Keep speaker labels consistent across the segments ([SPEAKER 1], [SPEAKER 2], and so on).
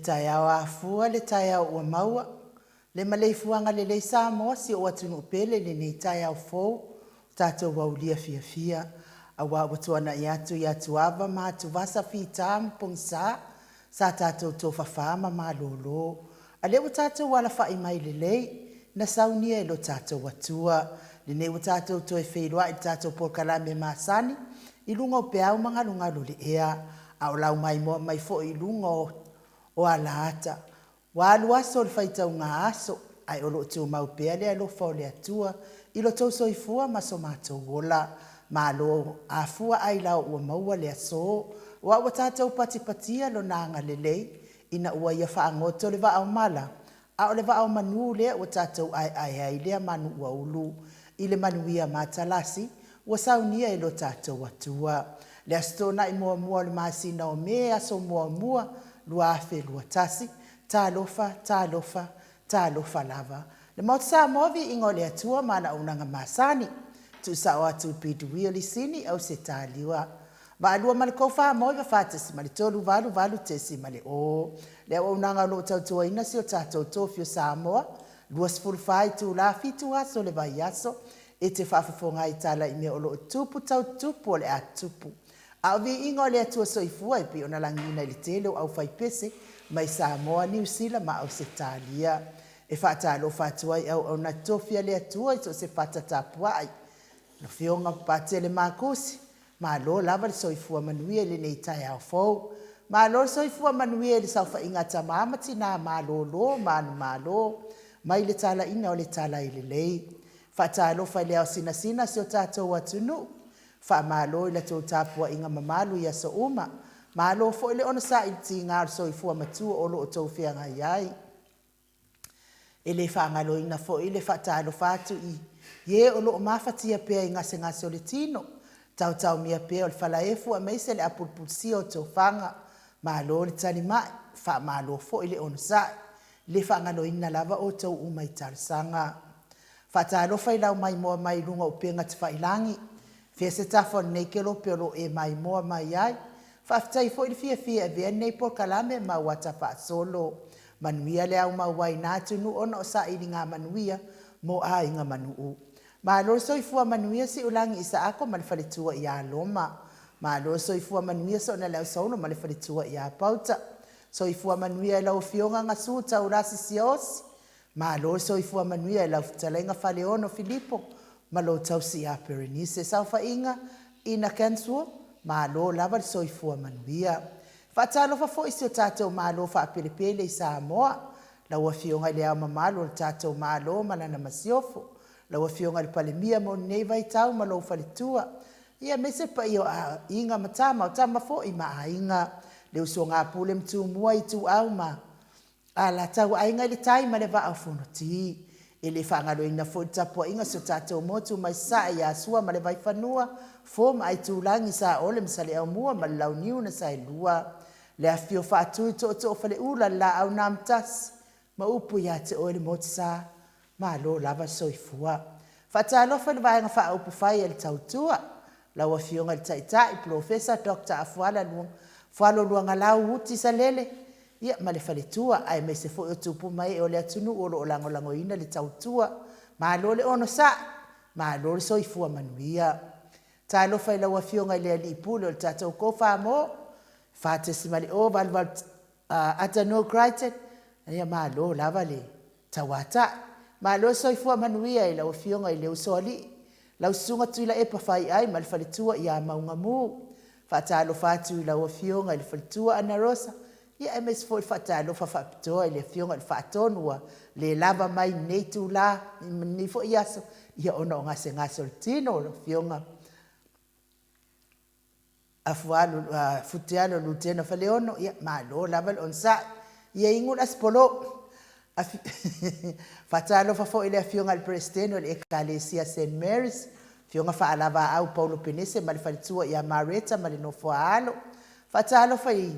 [SPEAKER 1] tai au afua le tai au ua maua. Le malei fuanga le Samoa si o atunu pele le nei tai au fou. Tato waulia fia fia. A watuana i atu ava ma atu vasa fita mpongsa. Sa tato tofa fama ma lolo. A le tato wala fai mai le lei. Na saunia lo tato watua. Le nei tato to e feilua i tato por kalame masani. Ilunga o peau mga lunga le ea. A o lau mai mo mai fo ilunga o alata. Walu aso le faita unga aso. Ai o lo tu mau pea le alo fo le atua. Ilo tau soifua maso mato wola. Ma lo afua ai lau ua maua le aso. Wa ua tātou patipatia lo nanga lelei. Ina ua ia whaangoto le wa au mala. A o le wa au manu lea ua tātou ai lea manu ua ulu. I le manu ia matalasi. Ua saunia ilo tātou atua. Le astona i mua mua le masina o me aso mua mua. Lua afe lua tasi. Tā lofa lava. Le maut sa movi ingo le atua mana unanga masani. Tu sa o atu pitu wili sini au se taliwa. Ma alua male kofa movi fatasi male tolu valu tesi male o. Le o unanga lo tautua ina si o tatou tofio Samoa. Lua sfurfai tu la fitu aso le vai aso. E te whafafonga i tala i mea o lo tupu tau tupu o le atupu. Au vi ingo le atua soifua i pi o na langina i le tele au fai pese. Mai Samoa New Zealand ma au se talia. E whaatalo whaatuai au na tofia le atua i so se whaatatapuai. No whionga patele makusi. Ma lo lava le soifua manuia le nei tai au fau. Ma lo soifua manuia le saufa ingata mamati na ma lo manu. Mai le tala ina o le tala i le lei. Whaatalo whai leo sina si o tātou atunu. Wha ma lo i la tō tāpua inga mamalu ia so uma. Ma lo fo ile ona sa iti ngar soifua matua o lo o tau whianga iai. Ele whaangalo ina fo ile whaatalo whatu i. Ye o lo mafatia pea i ngase o le tino. Tau mia pea o le whalaefu a meise le apulpulsi o tau whanga. Ma lo le tani mai. Wha ma lo fo ile ona sa. Le whaangalo ina lava o tau umai tarsanga. Whaatalo whailau mai moa mai lunga o pea ngati whailangi. Fia se tafo nei ke lo pea lo e mai moa mai ai. Whaftai fo ili fia e vea nei por kalame ma wata wha solo. Manuia le au mauai nātunu ona o sa ili ngā manuia mo a inga manuu. Ma lor soifua manuia si ulangi isa ako ma le whalitua i a loma. Ma lor soifua manuia so na leo sauno ma le whalitua i a pauta. Soifua manuia e lau fionga ngā su tau rasi siaosi. Ma lor soifua manuia e lau fitalenga Faleono Filipo. Ma lo tau si a Perenise saufa inga ina kensua. Ma lo lava le soifua manuia. Whaatalo fa fo isi o tātou malo wha pelepele i Samoa. Lau a fionga le au mamalo o tātou malo manana masiofo. Lau a fionga le palemia mo nei vai tau ma lo whalitua. Ia mese pa i o a inga matama o tama fo i ma a inga. Le uso ngā pule mtu mua i tu au ma. A la tau a inga le tai ma le va au fonoti. E le whaangalo ina fo i tapua inga so tātou motu mai sa i a sua ma le vai whanua. Fo ma ai tūlangi sa ole misale au mua ma lau niu na sa i lua. Le afio whaatui to whale ula la au namtas. Ma upu ia te oele moti sa. Ma lo lava soifua. Whaatalo whale vaenga wha upu whai e le tautua. Lau a fionga le taitai Profesa Dr. Afualo luanga lau uti sa lele. Ia ma le whale tua. Ai me se fo o tupu mai o le atunu o lo lango ina le tautua. Ma lo le ono sa. Ma lo le soifua manuia. Talo whai lau a fionga le ali ipule o le tatou kofa mo. Fatesi mali o valval ata no crited ia malo lava le tawata malo soifua manuia ila o fionga ile usoli la usunga tuila e pa fai ai mal falitua ia maunga mu fatalo fatu ila o fionga ile falitua ana rosa ia ms for fatalo fa fapto ile fionga ile fatonua le lava mai netu la ni fo iaso ia ono ngase tino lo fionga Afualo futialo lutena Faleono ia malo laval onsa ia ingul aspolo fatalo fa fo ile fionga al presteno le Ecclesia St Mary's fionga fa alava au Paulo Penese mal falitua ia Mareta mal no foalo fatalo fa i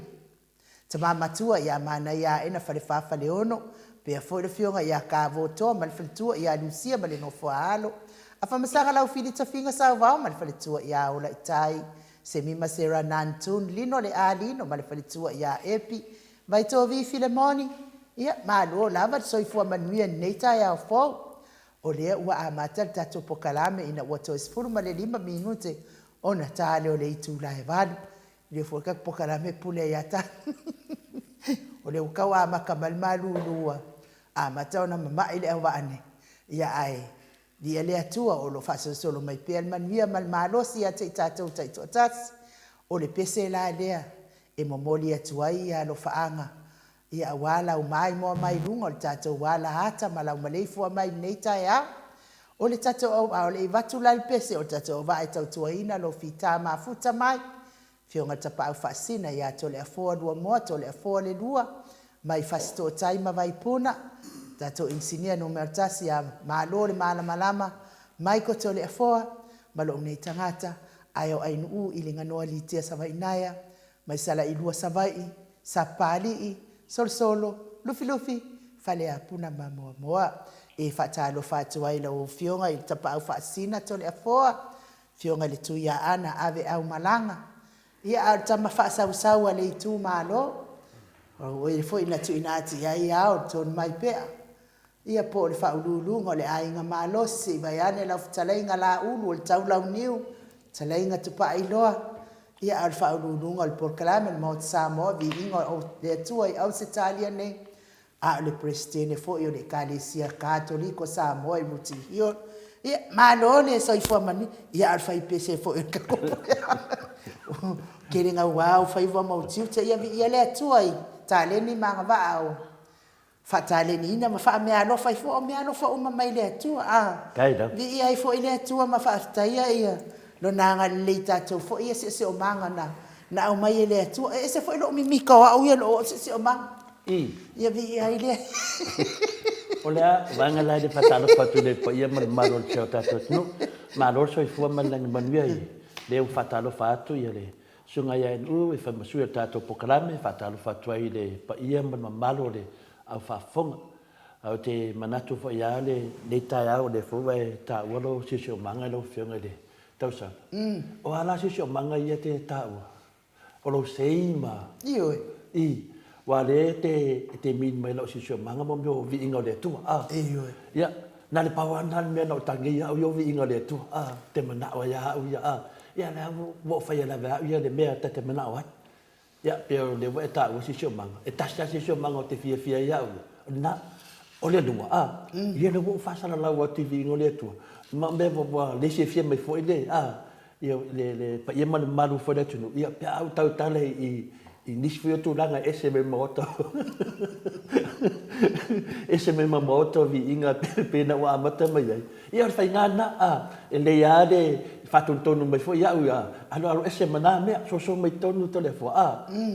[SPEAKER 1] tama matua ia mana ia ena fa Faleono pe fo ile fionga ia ka voto mal falitua ia Lucia mal no foalo afa masanga lau filita finga sa va mal falitua ia ola itai se mi masera nantun lino le alino ma le falitua ia epi vai tō vi Filemoni, ia, malo lava soifua manuia nei tai au fōu. O lea ua a matal tato pokalame ina ua to esfuru ma le 5 minute ona tale o le itu la e valu. Le fuaka pokalame pule yata. O le ukau a makamal malulua. A mata ona mama ile au vaane. Ia ai. Dia le atua o lo fasa solo mai pe manuia mal malosi a te tatou taito tas. O le pese la lea. E momoli atua ia lo faanga. Ia wala o mai mo mai lunga o le tatou wala hata ma lau maleifu mai nei tai a. O le tatou au le vatu la le pese o tatou va e tautua ina lo fita mafuta mai. Fionga tapa au fasina ia to le afoa dua moa to le afoa le dua. Mai fasto tai ma vai puna. Tatou insinia no mertasi a malo le malama mai ko to le afoa. Malo nei tangata ayo ainu ili nganoa li tia savainaya. Mai sala ilua savai, sapali solo, lufi, fale a puna moa. E fatalo fatua ila o fionga i tapa au fasina tole a foa. Fionga le tuia ana ave au malanga. Ia au tama fasau le itu malo. O e fo ina tu inati ai au ton mai pea. Ia po le faululunga le ainga malo si vaiane la futalainga la ulu le taula uniu. Talainga tupa iloa. Ia al faululunga le porkalame le Maota Samoa Viiga o le atua i Ausitalia nei. A le presidente fo io le kalesia katoliko Samoa i muti hio. Ia malo le soifua mani. Ia al fai pese fo io kakopo. Keringa wau fai wa mautiu te ia le atua i. Taleni manga vao. Fataleni ina ma fa me alo fai fo me alo fo uma mai le atua.
[SPEAKER 2] Kaida.
[SPEAKER 1] Vi ia fo ile atua ma fa taia ia. Lo nanga le tatou fo ia se o manga na o mai le atua e se fo lo mimika o ia lo se o manga ia vi ai le
[SPEAKER 2] Olha vanga la de fatalo fatu le po ia mal che tatou no malo so fu mal lang manuia le fatalo fatu ia le sunga ia no e fa masu tatou pokalame fatalo fatu ai le pa ia malo le au fa fonga au te manatu fo ia le tai au le fo vai ta walo se o manga lo fionga le tausa. O ala si o manga ia te tau. O lo seima.
[SPEAKER 1] Ioi.
[SPEAKER 2] I. Wa le te min mai lo si o manga mo yo Viiga le tu.
[SPEAKER 1] Ioi.
[SPEAKER 2] Ya, na le pawanan me no tangi ya yo Viiga le tu. Te mana wa ya ya. Ya na mo fa ya la va ya le me te mana wa. Ya, pero le wa ta o si o manga. E tasha si o manga te fia ya. Na o le dua. Ya le wo fa sala la wa te Viiga le tu. Ma me bo le se fia mai foi le le pa ia malu foi le tunu ia pa au tau tale i nis foi tu langa ese me Maota ese me Maota Viiga pe na wa mata mai ia fai ngana le ia de fatun tonu mai foi ia alo ese mana me so mai tonu to le fo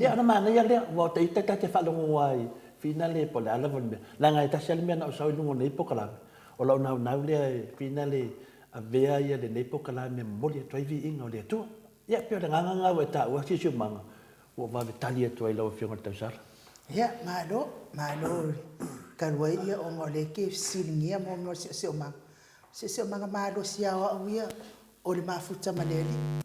[SPEAKER 2] ia na mana ia le wa te te fa lo wai finale po la von langa ta sel me na so no nei pokala o lau nau le finale a vea ia le nei pokala me moli e toi Viiga o le atua. Ia pio le nganga wa ta ua si manga. Ua wa vitali e toi lau fionga tausara.
[SPEAKER 1] Ia, malo. Kalwai ia o ngole ke siringia mo se o manga. Se o manga malo si awa uia o le mafuta maleli.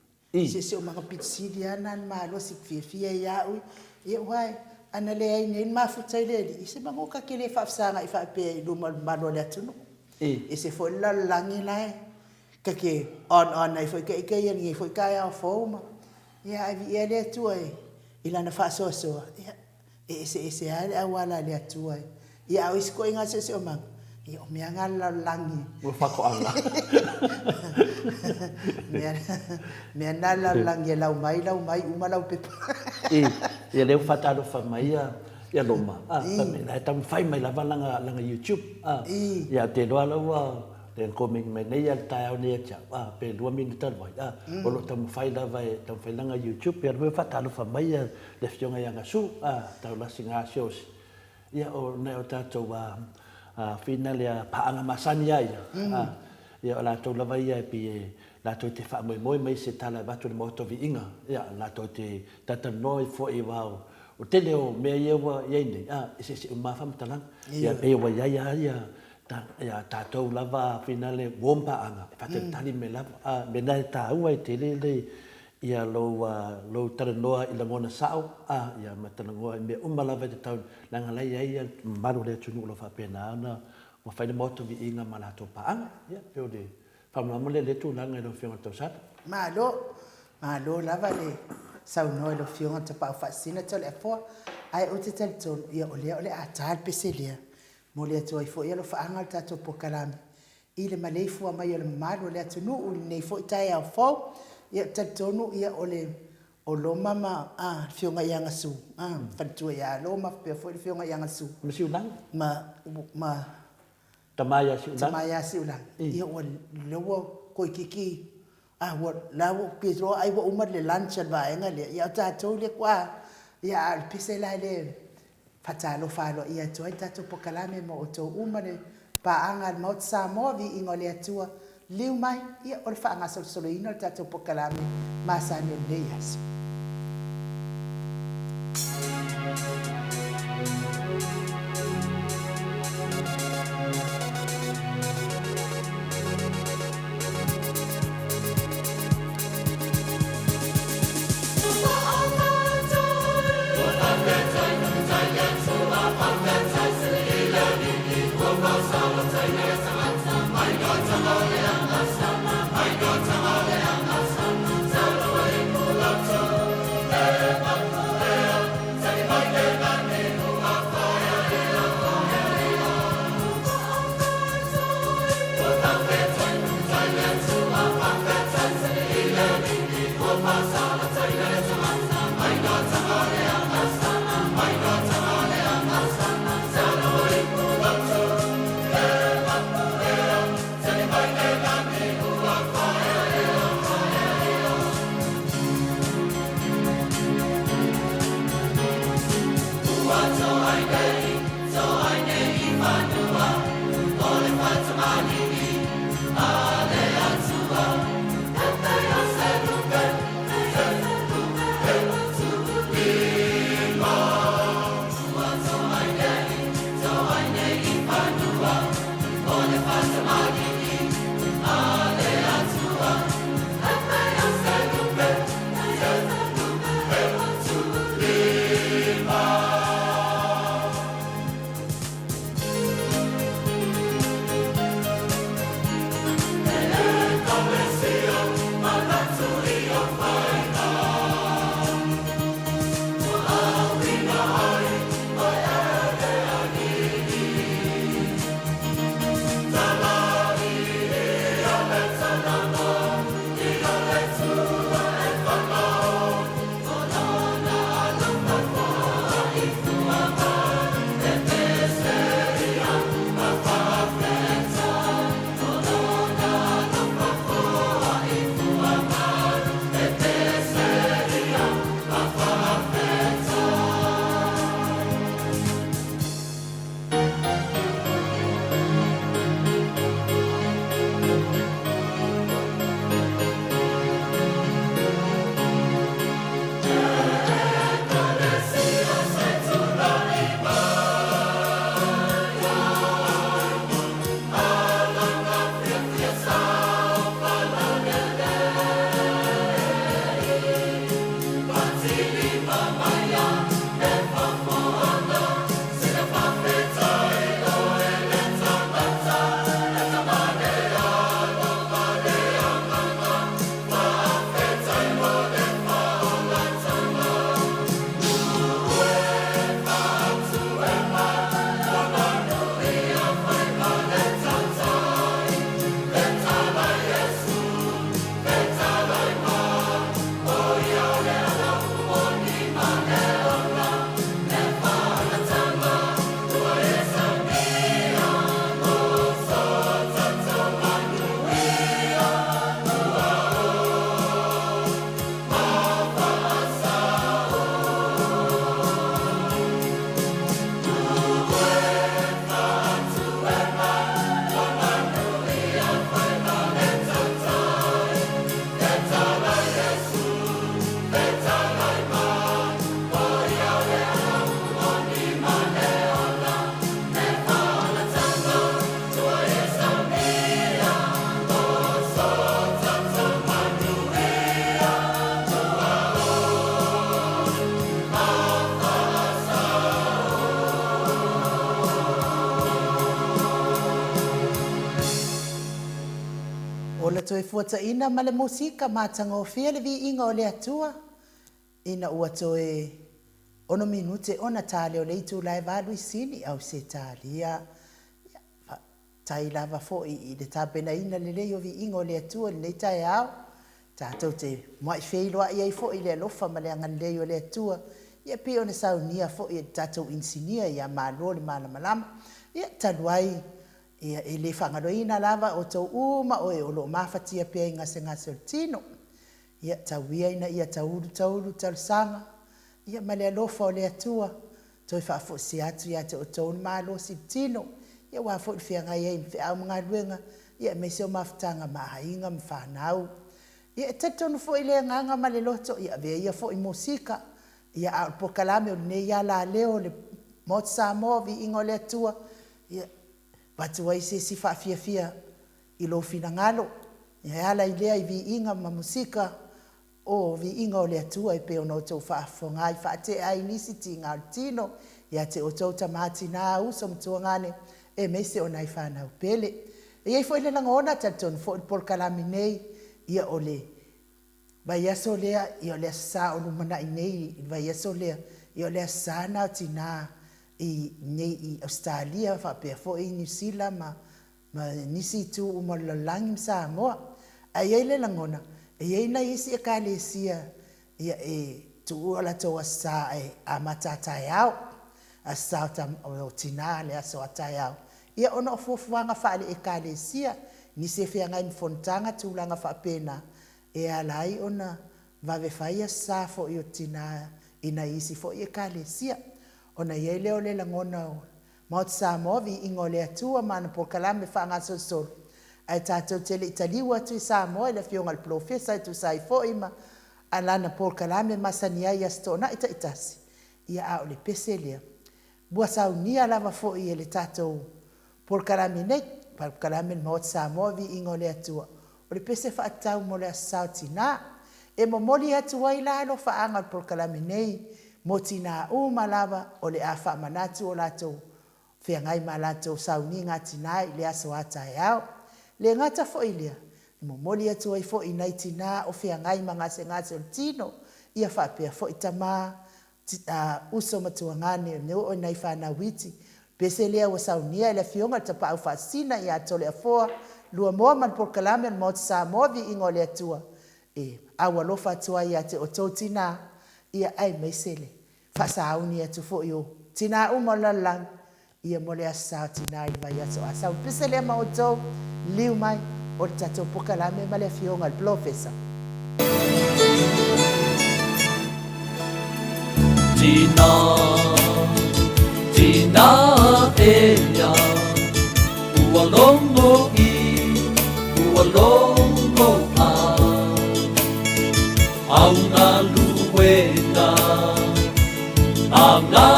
[SPEAKER 1] Se o manga pitsili ana malo si fia ia ui. Ia wai. Ana le ai nei mafuta ileli. Se manga uka ke le fafsanga i whape i luma malo le atunu. E se foi la langi lai ke on ai foi ke ia foi kai ao foma ia ai le tua ila na faso so ia se ai wala le tua ia o isko inga se o mang ia o mianga la langi
[SPEAKER 2] o fako anga
[SPEAKER 1] me na la langi la mai uma la pepa
[SPEAKER 2] ia le fatalo fa mai ia loma me na tam fai mai la langa YouTube ia te loa le coming me nei al tau ne cha pe 2 minutos vai o lo tam fai la vai tam fai langa YouTube per me fatalo fa mai le fionga ia su tau la singa shows ia o ne o tato wa final ia paanga masani ia la to la vai pe la to te fa moi mai se tala batu le Maota Viiga ia la to te tata noi fo i wao o te leo me ia wa ia nei se ma fam talang ia pe wa ia tātou lava finale wompa anga. Pate tali me lava. Me nai tā ua te le ia lo taranoa i langona sao ia matanangoa i mea umalava te tau langa lai ai ia maru le tunu lo whapena ana ma whaine moto vi inga ma lato paanga ia peo le whamama le tu langa i lo whionga tau sata
[SPEAKER 1] malo lava le sau noi lo whionga te pao whaasina tau le afoa ai o te talitonu ia o le a tāl pese lea mo le atu ai fo ia lo whaanga le tato pokalami i le malei fua mai o le malu le atu nuu nei fo i tai au fau ia talitonu ia o loma ma whionga ianga su whantua ia loma pia fo i whionga ianga su
[SPEAKER 2] ma si ulang
[SPEAKER 1] ma tamaya si ulang ia o lewa koi kiki wa lawo Pedro ai wa umar le lunch al vaenga le ia tatou le kwa ia al pise la le fatalo falo ia toi tatou pokalame mo to umar le paanga al Maota Samoa Viiga le Atua liu mai ia o le whaanga solsolina le tatou pokalame masani o le yasu. le toi fuata ina ma le musika matangofia le viiga o le atua ina ua toe ono minute ona tale o le itu lai valu isini au se talia tai lava fo'i i le tapenaina lelei o viiga o le atua lelei taeao tatou te moai feiloa'i ai fo'i le alofa ma le agalelei o le atua ia pia ona saunia fo'i e tatou insinia ia malo le malamalama ia talu ai ia e le whangaloina lava o tau uma o e o loo mafatia pia i ngase o tino. Ia tauia ina ia taulu talusanga. Ia ma le alofa o le atua. Toi whaafosi atu ia te o tau malo si tino. Ia wafo i whianga ia i mwhi au mga luenga. Ia me seo mafutanga mahainga mwhanau. Ia e tatonu fo i le nganga ma le loto. Ia vea ia fo i musika. Ia au pokalame o ne ia la leo le Maota Samoa viiga o le atua. Ia Watu ai se si fia i lo finangalo. Ia ala i lea i viiga ma musika o viiga o le atua i pe ona o tau whaafonga i whaate ai nisi ti ngā tino. Ia te o tau tamati nā uso mtuangane e meise o nai whanau pele. Ia i fo ile langona tatonu fo i polkalami nei ia o le. Vai aso lea i o le asa o lumana i nei. Vai aso lea i o le asa nā tina i nei i Australia fa pe fo i New Zealand ma nisi tu uma lalangi Samoa ai ele langona ai na isi e kalesia ia e tu ala to asa e amata taiao asa tam o tinale aso taiao ia ona fofuanga fa le e kalesia nisi fe nga in fontanga tu langa fa pena e alai ona va ve faia sa fo i tina ina isi fo e kalesia ona ia leo le langona o Maota Samoa viiga o le atua mana pokalame whaangasosolo. Ai tātou tele italiu atu i Samoa le fionga le Profesa i tu sai fo'i ma alana pokalame masani ai astona ita itasi. Ia au le pese lea. Bua saunia lava fo'i e le tātou pokalame nei, pokalame le Maota Samoa viiga o le atua. O le pese whaatau mo le asau tina. E momoli atu ai lalo whaanga le pokalame nei. Mo tina lava o le a whaamanatu o latou whiangai ma latou sauni ngā tina i le aso ata e au. Le ngata fo i lea, mo moli atu ai fo i nei tina o whiangai ma ngase o tino, ia whapea fo i tama uso matuangane neo o nei whana witi. Pese lea o saunia i le fionga tapa au whaasina i ato le afoa, lua moa man pokalame Maota Samoa viiga o le atua. E awa lofa atua i ate o tau tina, ia ai meisele. Whasauni atu fo i o tina umalalang. Ia mole asa tina i vai aso asa. Pese lea ma o tau liu mai o le tatou pokalame ma le fionga le Profesa.
[SPEAKER 3] Tina elia ua longo a au ngā luena a ngā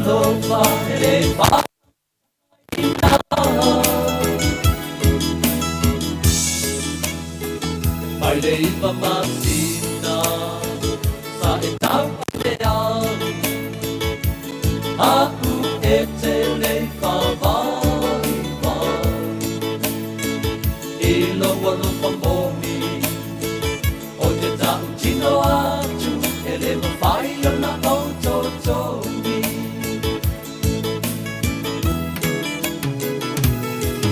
[SPEAKER 3] lofa e whaina ai le iwa masina sa e tau le ari aku e te le whawai i loa lofa moni o te tau tino atu e le mawhai o na autotomi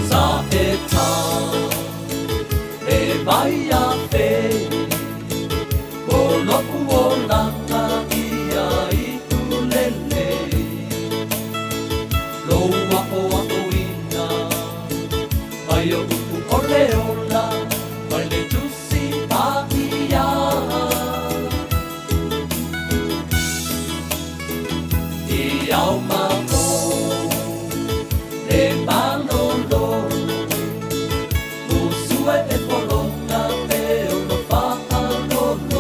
[SPEAKER 3] sa e tau e mai a wheni o loku o langa ia i tulele loa o ina mai o upu o leola mai le tusi pa ia i au mako le malolo usue e polonga pe o no whaalolo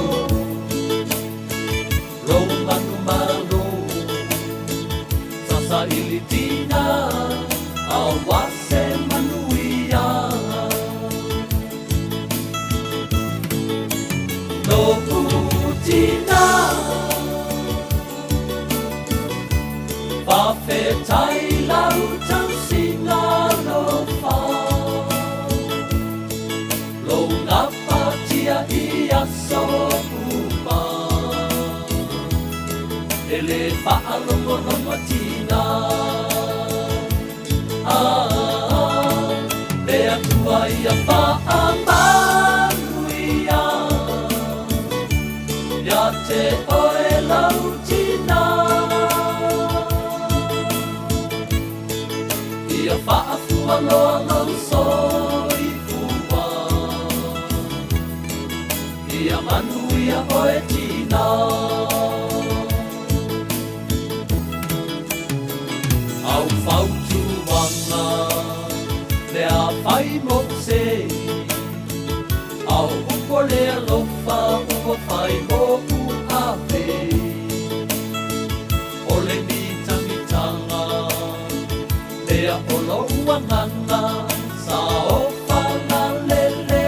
[SPEAKER 3] Romanu malo Sasa ilitina Awase manuia No putina Whawhetai lau tau singa no wha Lo longo tina Le atua ia whaamanuia Ia te oe lau tina Ia whaafua lau soi fua Ia manuia oe tina Au whautuanga Le a whai mo se Au upo le alofa Upo whai mo u awe O le mitanitanga Le a olo uanganga Sa o whana lele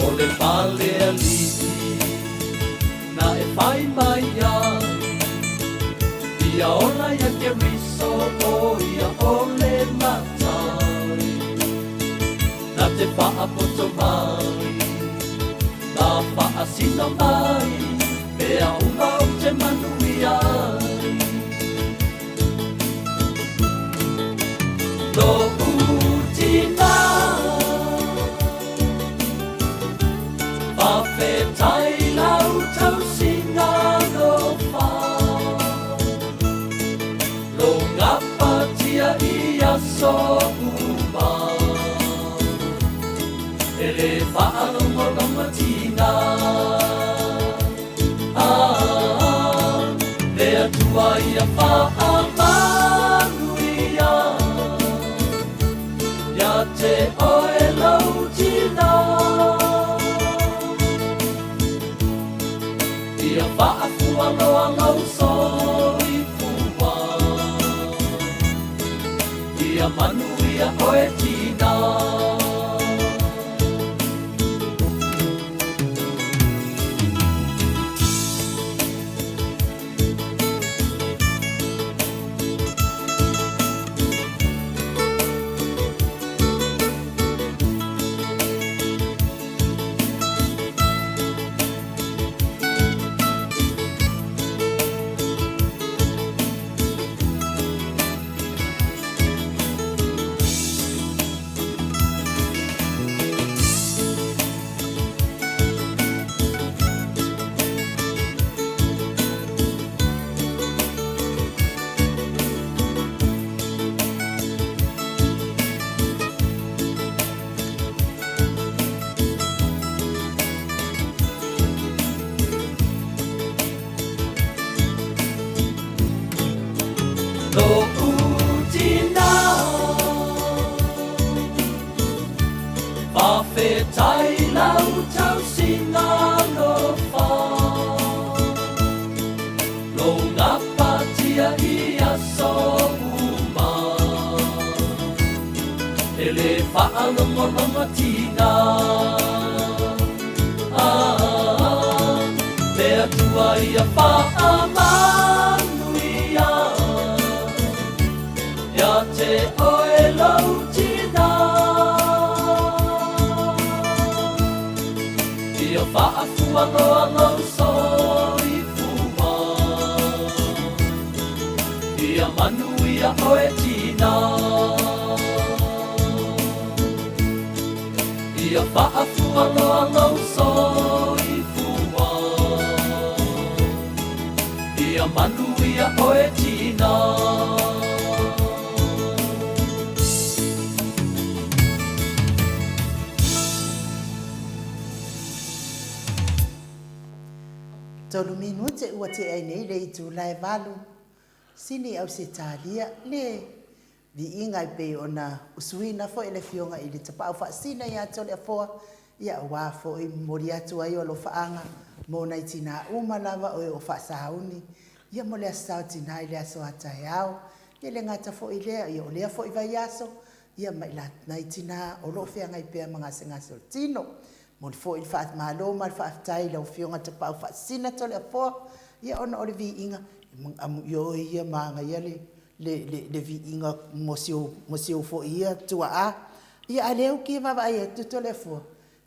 [SPEAKER 3] O le pale aliti Na e whai mai ai Ia ona ia ke riso o ia ole matai Na te whaapoto mai Na whaasino mai Pea uma o te manui ai No utina Whawhetai lau tau singa no wha Lo ngapa tia ia so uma Ele whaalonga tina Le atua ia whaamanuia Ia te oe lau tina Ia whaafua loa lau soi fua Ia manuia oe tina Whawhetai lau tau singa no wha Lo ngapa tia ia so uma Ele whaalonga tina Le atua ia whaamanuia Ia te oe lau tina Ia whaafua loa lau soi fua Ia manuia oe tina Ia whaafua loa lau soi fua Ia manuia oe tina
[SPEAKER 1] Tolu minute ua te ai nei le itu lai valu. Sini au se talia le Viiga i pe ona usuina fo ele fionga i le tapau whaasina ia tole a foa ia wā fo i mori atu ai o lo whaanga mo nei tina umalawa o whaasauni ia mo le asau tina i le aso atai au ia le ngata fo i lea ia o lea fo i vai aso ia mai la nei tina o lo whianga i pea mga sengaso tino mo le fo i whaat malo ma le whaatai lau fionga tapau whaasina tole a foa ia ona o le Viiga yo ia manga ia le Viiga mo sio fo ia tua a ia aleu ki va vai tu tole fo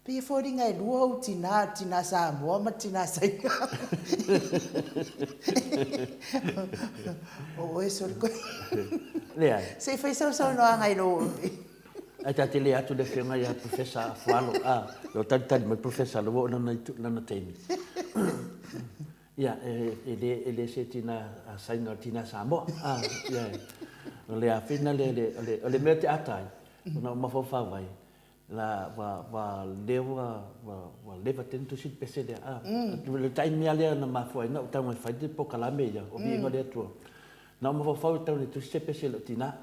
[SPEAKER 1] Pe fori ngai lua o tina Samoa ma tina Sainga. O e sori koe.
[SPEAKER 2] Lea.
[SPEAKER 1] Se fai sau noa ngai lo.
[SPEAKER 2] Ai ta te le atu le whiunga ia Professor Afualo. Lo tari mai Professor lo wo nana teimi. Ia, ele se tina Sainga tina Samoa. Ia. Le a fina le mea te atai. Na mawhawha wai. La wa lewa tentu sit pese le le tai mea lea na mawhai na utau mai whaide po kalame ia o Viiga le atua na mawhau utau le tu se pese le tina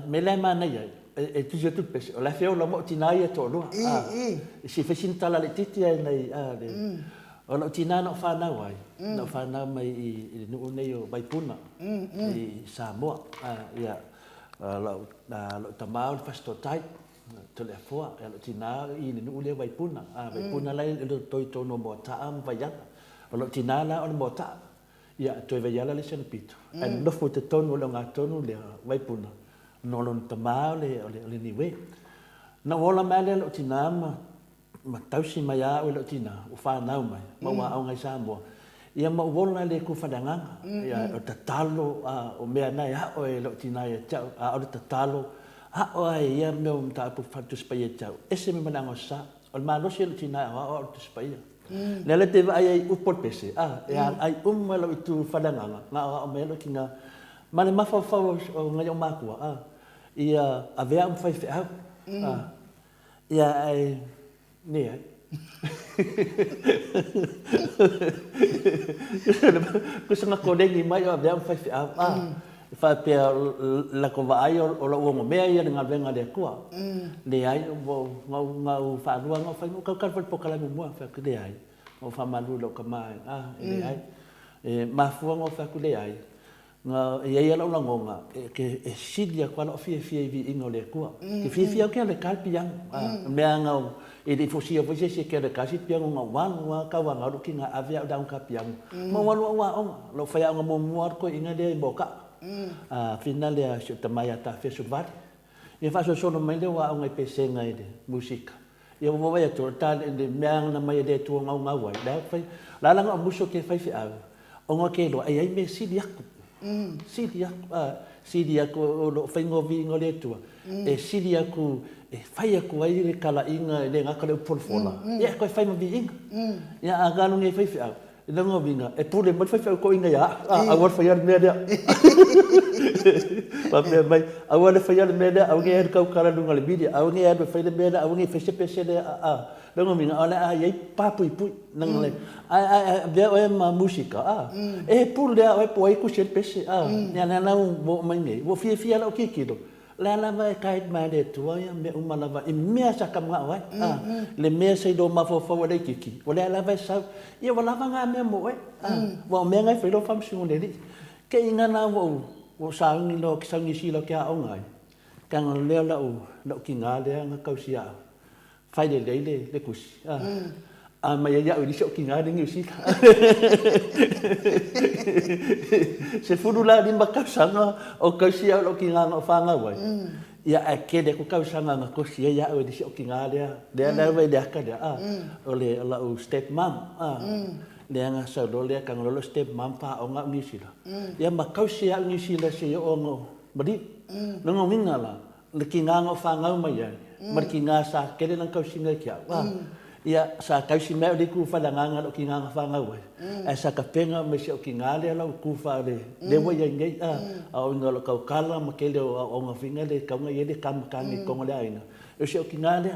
[SPEAKER 2] me le mana ia e tu se tu pese o la feo la mo tina ia to loa si fesin tala le titi ai nei o la tina na whanau ai na whanau mai i nuu nei o Waipuna i Samoa ia lo tamau le fastotai to le fo e lo tina I ni ule Waipuna Waipuna lai lo toi tono Maota am vaiana o lo tina la on Maota ia toi vaiala le sen pito en no fo te tono lo ngatono le Waipuna no lo tamau le niwe na wola male lo tina ma tausi mai a o lo tina o fa nau mai ma wa au ngai Samoa ia ma wola le ku fadanga ia o tatalo o mea nai ha o lo tina ia o tatalo o ai ia meu mta pu fatu spaia tau ese me manango sa o malo se lo tina o tu spaia le te vai ai upor pese ai malo itu fadanga nga o melo kinga mane mafa fa o ngai o makua ia avea fai fe ia ai ne ai ku sanga kodengi mai o avea fai fe fa pe la kova ai o lo ngo mea ia nga venga de kua le ai ngau fa lua ngau fa ka ka po kala mo fa ke le ai o fa malu lo ka mai le ai ma fu ngo fa ku le ai nga ia lo ngonga ke sidia kwa lo fi vi ingo le kua ke fi o ke le kalpi yang mea ngau e di fosia foi se ke le kasi piang nga wa ka wa ngau ki nga avia down ka piang mo wa lo fa nga mo ko inga de boka final ya se tamaya ta festival e fa so no mai le wa ngai pese ngai de musika e mo vai to ta de meang na mai de tu ngau ngau wai da fa la la ngau muso ke fa fi a o ngo ke lo ai me sidia ko lo fa ngo vi ngo le tu e sidia ku e fai ku ai le kala inga le nga ka le porfola e ko fa mo vi inga ya aga no ngai fa fi a Lengo vinga e pule mo fa ko inga ya awar fa yar media pa me mai awar fa yar media aw nge ka kala dunga le bidia aw nge fa le media aw nge fese pese de lengo vinga ala ai papu nang le bia o ma musika e pule o po ai ku se pese ya na mo mai nge wo fi ala o kikido la vai kait mai de tua ya me umala va e me sa kam nga wa le me se do ma fo le kiki o la vai sa e wala va nga me mo wa me ngai fe lo fam su le ke inga na wo sa ngi lo ki sang ni si lo ka o ngai kang le la o lo ki nga le nga ka sia fai le kusi mai ya o di so ki nga ngi si se furula di makasanga o kasia lo ki nga fa nga wai ya akede ko kausanga nga ko sia ya o di so ki nga le vai de ka de ole la o step mam le nga sa do le kang lo step mam pa o nga ni sila ya makausia ni sila se o ngo badi ngo minga la le ki nga fa nga mai ya mar ki nga sa kele nang kausinga kia ia sa kausi me le ku fa nga lo ki nga fa nga wai sa ka penga me se o ki nga le la ku fa le wo ya ngai o ngalo ka kala ma ke le o nga finga le ka nga ye le kam ka ni ko le aina o se o ki nga le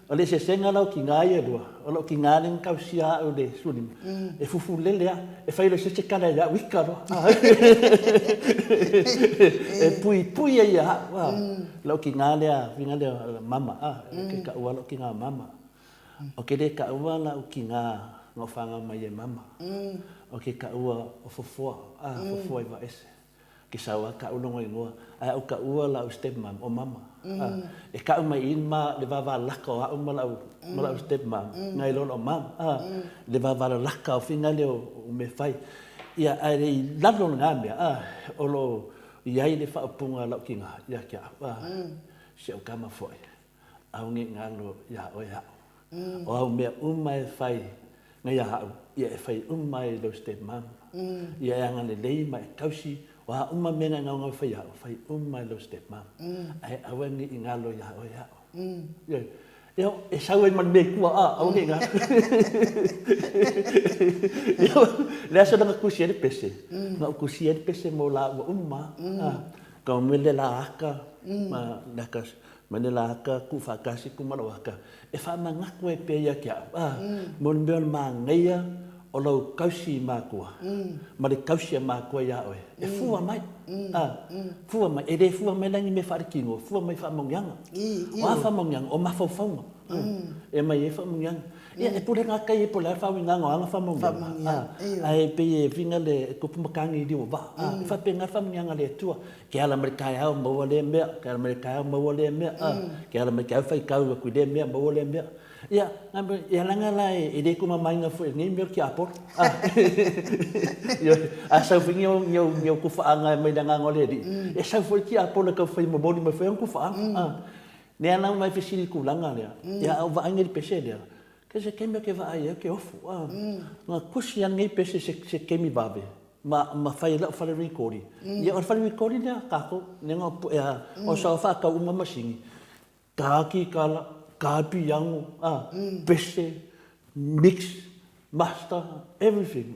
[SPEAKER 2] o le se senga lo ki nga ye do o lo ki nga le kausi o le sulim e fufu le e fa le se se kala ya wikaro e pui ya lo ki nga le finga le mama ke ka wa lo ki nga mama o ke le ka ua la o ki ngā ngofanga mai e mama. O ke ka ua o fofua i wa ese. Ke sawa ka ulongo i ngoa. Ai au ka ua la o step mam o mama. E ka uma i ma le wawa laka o au ma la o step mam. Ngai lolo mam. Le wawa laka o finga le o me fai. Ia ai le lalo ngā mea. O lo iai le whaapunga la o ki ngā. Ia kia. Se au kama foi. Au ngi ngā lo ia o ia. O au mea umai fai ngai a hau. Ia e fai umai lo step mam. Ia e anga le lei mai kausi. O ha uma mena ngau ngau fai hau. Fai umai lo step mam. Ai awangi i ngalo ia hau ia hau. Ia e sau e man me kua au he ngā. Ia lea sa nanga kusia de pese. Ngau kusia de pese mo la ua uma. Kau mele la aka. Mane la haka ku whakasi ku mara waka. E whamangako e pēia kia. Mo ni mea mā ngeia o lau kausi mā kua. Mare kausi mā kua ia oe. E fua mai. Fua mai. E re fua mai langi me wharekingo. Fua mai whamongianga. O a whamongianga o mawhauwhaunga. E mai e whamongianga. Ia e pure ngā kai e pule a whawinga ngā whamongianga. Ai pe e vinga le kupumakangi i riwa wa. E whape ngā whamongianga le tua. Ke ala mare kai au maua le mea. Ke ala mare kai au maua le mea. Ke ala mare kai au whai kau a kui le mea maua le mea. Ia, ia langa la e reku mamainga fu e ngai mea ki apor. A sau whingi o kuwhaanga e mai na ngā ngole ri. E sau fu ki apor na kau whai maboni mai whai ang kuwhaanga. Nea nau mai whisiri kulanga lea. Ia au vaangeri pese lea. Ke se kemia ke vaai e ke ofu. Ngā kusi an ngai pese se kemi vawe. Ma whai lau whare rikori. Ia o whare rikori lea kako. Nea ngā o sa whaka uma masingi. Kāki kala. Kapi yangu, pese, mix, master, everything.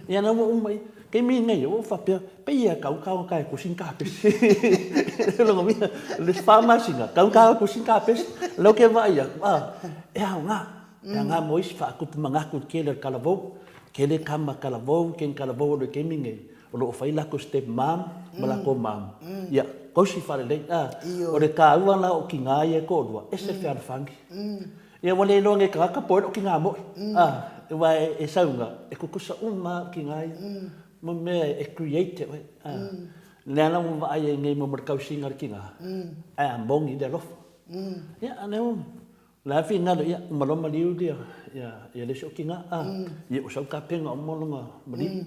[SPEAKER 2] Ia na wa umai, ke mi ngai o whapea, pe ia kau kai kusin ka pese. Longa mia, le whamasinga, kau kusin ka pese, lau ke vai ia. E hao ngā, e ngā moisi whaakupu mangaku ke le kalavou, ke le kama kalavou, ke kalavou o le ke mi ngai. O lo whai lako step mam, malako mam. Ia, kausi whare lei. O re ka ua la o ki ngā ia kōrua. E se whiara whangi. Ia wale lo nge ka poe o ki ngā moi. E wai e saunga. E kukusa uma ki ngā ia. Mo mea e create we. Nea na mo vai e ngei mo markau singar ki ngā. A mongi de rofa. Ia, ane o. La fi ngalo ia, umaloma liu dia. Ia leso ki ngā. Ia usau ka penga o molonga mali.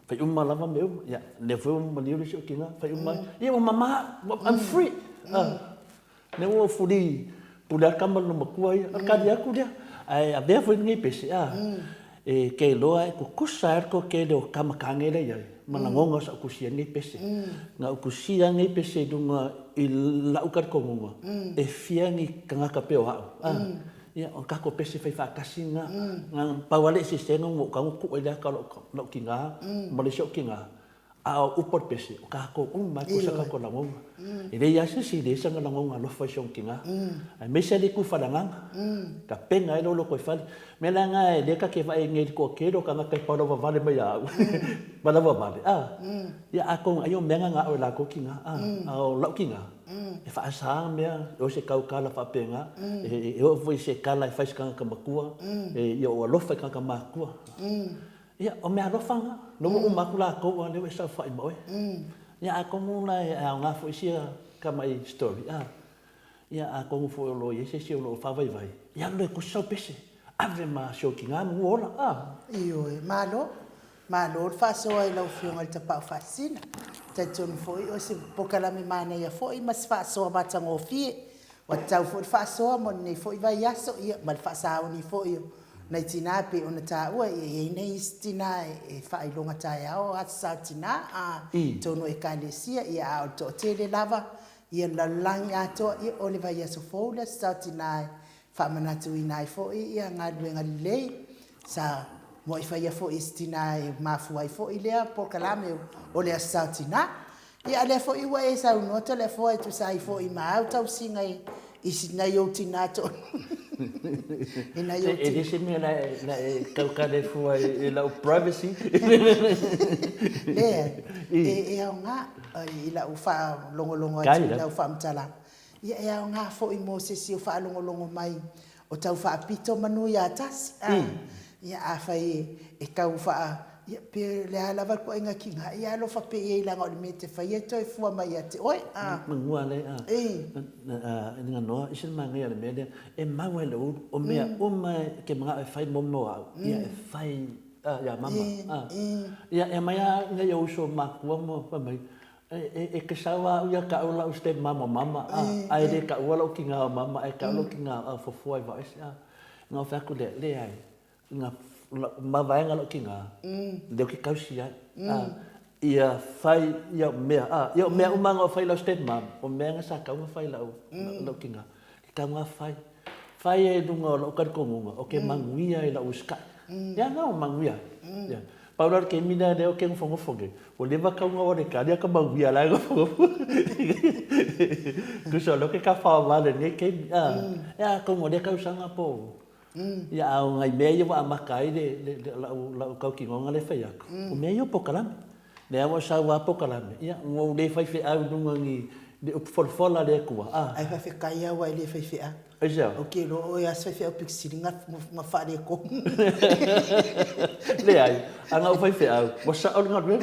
[SPEAKER 2] Fai uma lava meu, ya, ne foi maniu se kinga, fai uma. Ia mama, I'm free. Ne o furi, pular kamar no makua ia, arkadi aku dia. Ai a foi ngai pese, E ke loa e ku kusar ko ke do kamakange le ia. Manangonga sa kusia ngai pese. Nga kusia ngai pese dunga I laukar kongonga. E fia ngi kanga kapeo hao. Ia o kako pese fai whakasi ngā. Ngā pauale se steno mo kangu ku ea ka lo ki ngā. Malaysia ki ngā. A o upor pese. O kako mai ko sa kako langonga. I rei ase si rei sanga langonga lo fai siong ki ngā. Me se le ku whananganga. Ka penga e lolo koe whale. Me la ngā e leka ke vai ngei ko kero ka ngā kai parawa vale mai au. Parawa vale. Ia a kong ayo menga ngā o la ko ki ngā. A o lau ki ngā. E whaasanga mea, o se kau kala whapenga, e o voi se kala e whaiskanga ka makua, e o alofa ka makua. Ia, o mea alofanga, no mo umakula koua leo e sa whai moe. Ia, a kongu na e au ngā whaisia ka mai story. Ia, a kongu fo o lo, e se se o lo whawai vai. Ia, lo e ko sau pese, ave ma seo ki ngā mungu ora.
[SPEAKER 1] Iyo e, malo, malo, whasoa I lau whionga I te pau whasina. Tai tonu foi o se pokalami mana ia foi mas whaasoa matango fie. Wa tau foi whaasoa mo nei foi vai aso ia mal whaasao ni foi o. Nei tina pe ona ta ua ia nei tina e whailonga tai ao atsa tina tonu e kalesia ia ao to tele lava ia lalangi ato ia ole vai aso foula sa tina whamanatu inai foi ia ngā duenga lei sa mo I whaia fo istina e mafua I fo I lea pokalame o lea sautina. Ia lea fo I ua e sau nota lea fo e tu sa I fo I maau tau singa I isina I o tina to. Ina I o tina.
[SPEAKER 2] E dese mea la e kaukare fua e lau privacy.
[SPEAKER 1] Lea, e au ngā I lau wha longolongo atu I lau wha mtala. Ia e au ngā fo I mo sesi o wha longolongo mai o tau wha apito manu I atasi. Ia a whai e kau wha ia pe le ala wal ko inga kinga ia lo fa pe ia langa o le me te whai e toi fua mai ate oi
[SPEAKER 2] mangua le nga noa isi mangai ale mea e mau ele o mea o mai ke mga e whai momo au ia e whai ia mama ia e mai a nga ia uso makua mo mai e ke sawa ia ka ula uste mama a e re ka ula o kinga mama e ka ula o kinga fofua i vaisi ngā whaku le ai, ngā mawaenga lo ki ngā, leo ki kausi ai. Ia whai, ia mea umanga o whai lau state mam, o mea ngā sa kaunga whai lau ki ngā. Ki kaunga whai, whai e dunga o lau karikongunga, o ke manguia e lau uskai. Ia ngā o manguia. Paurar ke mina leo ke ngwhangofonge, o lewa kaunga o re ka, rea ka manguia lai ngwhangofonge. Kusa lo ke ka whawale, nge ke, ia kaunga rea kausanga po. Ia au ngai mea ia wa amakai lau kau ki ngonga le whai aku. O mea ia pokalame. Nea mo sa wa pokalame. Ia ngau le whai whi au nunga ngi le upfolfola le kua.
[SPEAKER 1] Ai whai kai au ai le whai whi au.
[SPEAKER 2] Ai sao?
[SPEAKER 1] Ok, lo o ia whai whi au piksiri ngā whare kong.
[SPEAKER 2] Le ai, anga whai whi au. Mo sa au ngā reo.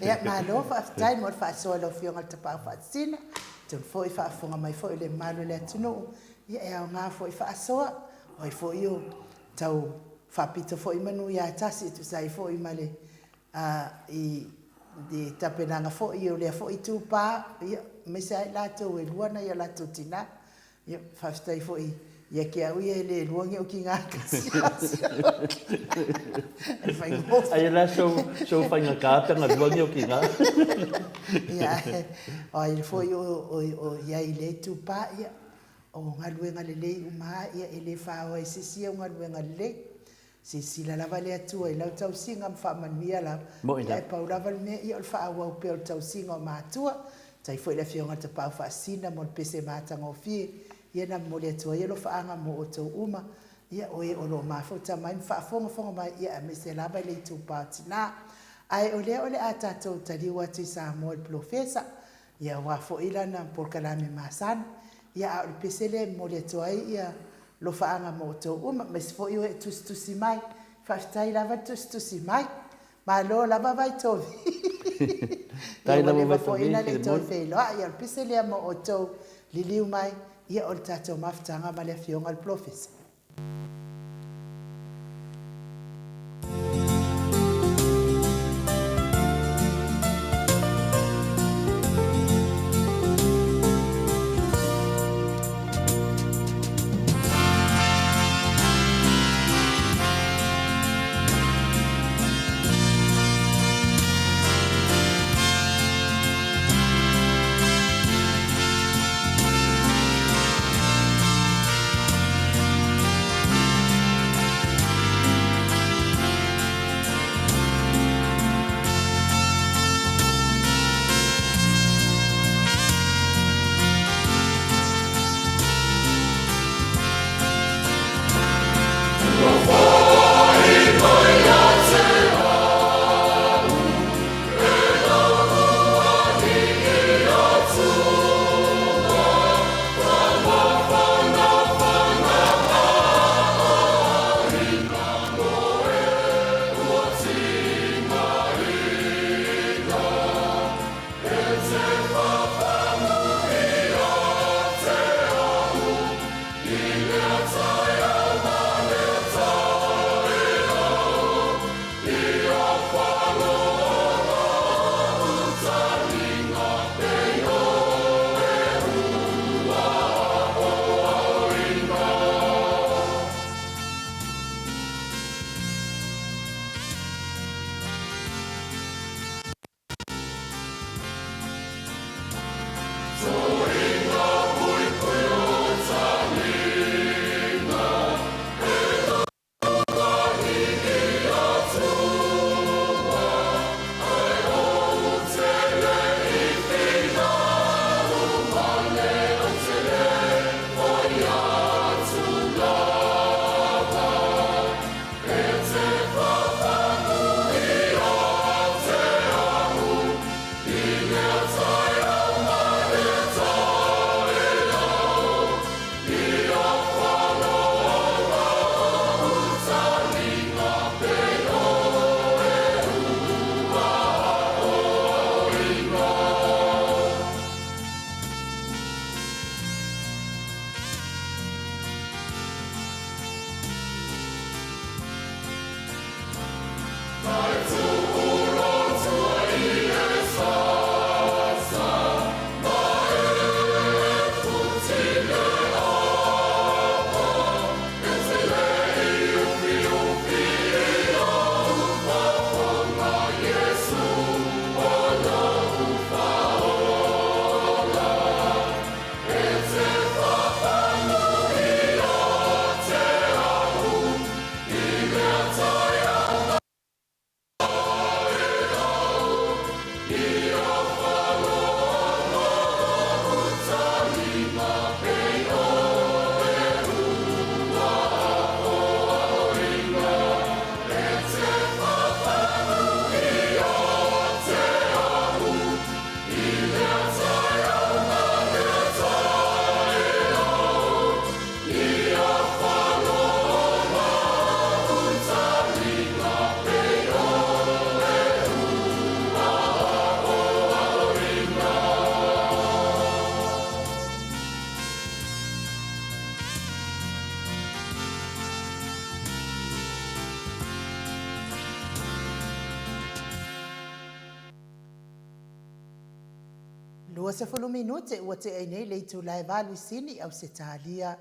[SPEAKER 1] Ia ma lo whai mo whai soa lo whionga te pāu whai sina. Tun fo i whai whunga mai fo i le malu le atunu. Ia e au ngā fo i whai soa. Oi fo i o tau whapito fo i manu ia tasi tu sai fo i male. I de tapenanga fo i o lea fo i tūpā. Ia me se ai lātou e luana ia lātou tina. Ia whaftai fo i ia ki au ia le luangi o ki ngā kasi.
[SPEAKER 2] Ai la so whai ngā kātanga luangi o ki ngā.
[SPEAKER 1] Ia ai fo i o ia i le tūpā ia. O ngā luenga le lei umaa ia e le whāua i sisia o ngā luenga le lei. Si la lava le atua i lau tau singa ma whamanuia lau. Ia e pau lava le mea ia o le whaaua o peo tau singa o mātua. Tai fo i le whionga te pau whaasina mo le pese mātanga o fie. Ia na mo le atua ia lo whaanga mo o tau uma. Ia o e o lo mawhauta mai whaafonga mai ia me se lava i le i tūpā tina. Ai o le a tātou taliwa tu i Samoa le Profesa. Ia wafo ila na polkalame māsana. Ia au le pese le mo le atua ia lo whaanga mo o tau uma. Me se fo i o e tusi mai. Whaftai lava tusi mai. Ma lo lava vai tovi.
[SPEAKER 2] Tai lava vai
[SPEAKER 1] tovi. Ia le toi whailoa. Ia le pese le mo o tau liliu mai. Ia o le tātou mawhtanga ma le whionga le Profesa. Lua se fulu minute ua te ai nei le tu lai valu sini au se talia.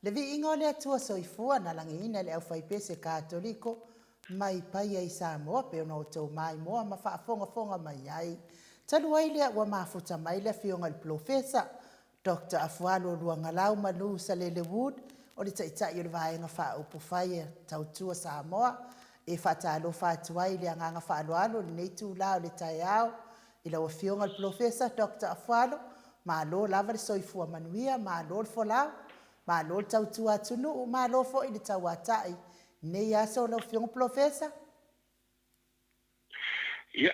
[SPEAKER 1] Le vi ingo le atua soifua na langi ina le au faipese katoliko mai pai ai Samoa pe ona o tau mai moa ma whaafonga mai ai. Talu ai lea ua mafuta mai lea fionga le profesa Dr. Afualo Luangalau Malu Salele Wood o le taitai o le vaenga wha upu whaia tautua Samoa e whatalo whatuai le anganga whaaloalo le neitu lao le tai au i la fionga le profesa Dr. Afualo ma lo lava le soifua manuia ma lo le folau ma lo le tautua atunu ma lo fo i le tauatai nei aso la fionga profesa.
[SPEAKER 4] Ia,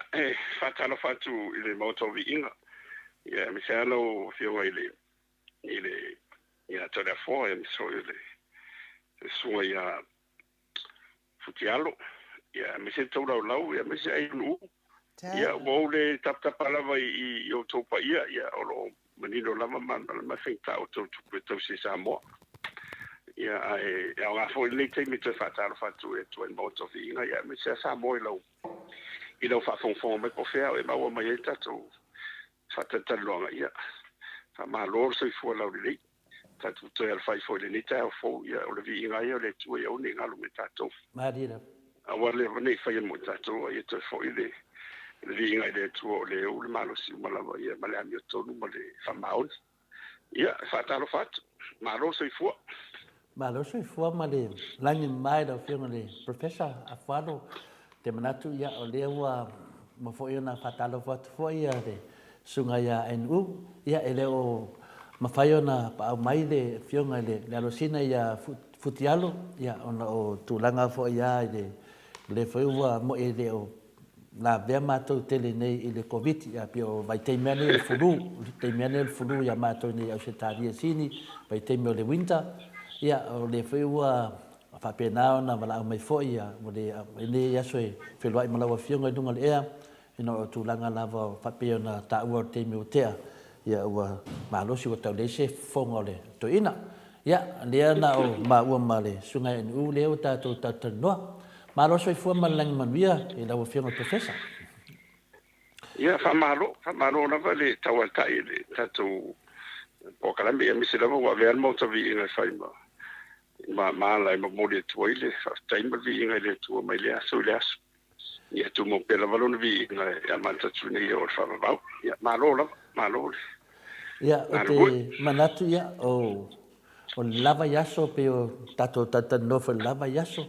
[SPEAKER 4] whatalo whatu i le Maota Viiga. Ia, mi se alo fionga i le tole a fo, mi so i le sua ia futialo. Ia, mi se tau lau, ia, mi se ai unu. Ia, wau le taptapa lava i o taupa ia, olo manino lama ma whengta o tau se Samoa. Ia, au ngā fo i le teimi te whatalo whatu e tuen Maota Viiga, ia, mi se Samoa i lau whafongfonga mai po whea, e maua mai e tatou whatataloanga ia. Whamaloro soi fua lau lei. Tatou toi al whai fo i le nita au fo ia, o le Viiga ia, o le tua ia, o ne ngalu me tatou.
[SPEAKER 2] Marira.
[SPEAKER 4] Awa le wane whai mo tatou, ia toi fo i le Viiga i le tua o le ule malo si umalawa ia, ma le ami o tonu, ma le whamaon. Ia, whatalo whatu. Malo soi fua.
[SPEAKER 2] Malo soi fua ma le langi mai da fionga le Professor Afualo te manatu ia o lea ua ma fo ia na whatalo whatu fo ia le sunga ia NU ia e leo ma whai ona pa au mai le fionga le alosina ia futialo ia ona o tūlanga fo ia le whaiua mo e leo la vea mātou tele nei i le COVID ia pio vai teimene le fulu ia mātou nei au se tāria sini vai teime o le winter ia o le whaiua whapenao na wala au mai foi ia mo le ene yaso e whelua i malawa fionga i dunga le ea ina o tūlanga lava whapeo na tāua o teime o tea ia ua malosi o tau leise fonga o le to ina ia lea na o maua ma le sunga NU leo tātou tātanoa malosi i fua malangi manuia i lawa fionga profesa.
[SPEAKER 4] Ia, whamalo na wale tauatai le tātou pokalami e misi lava wa vean Maota Viiga whai ma lai ma mori tua ile taima Viiga ile tua mai le aso ia tu mo pela valona Viiga ia manta tune ia o whamavau ia malo
[SPEAKER 2] ia o te manatu ia o lava yaso pe o tato tatanofa lava yaso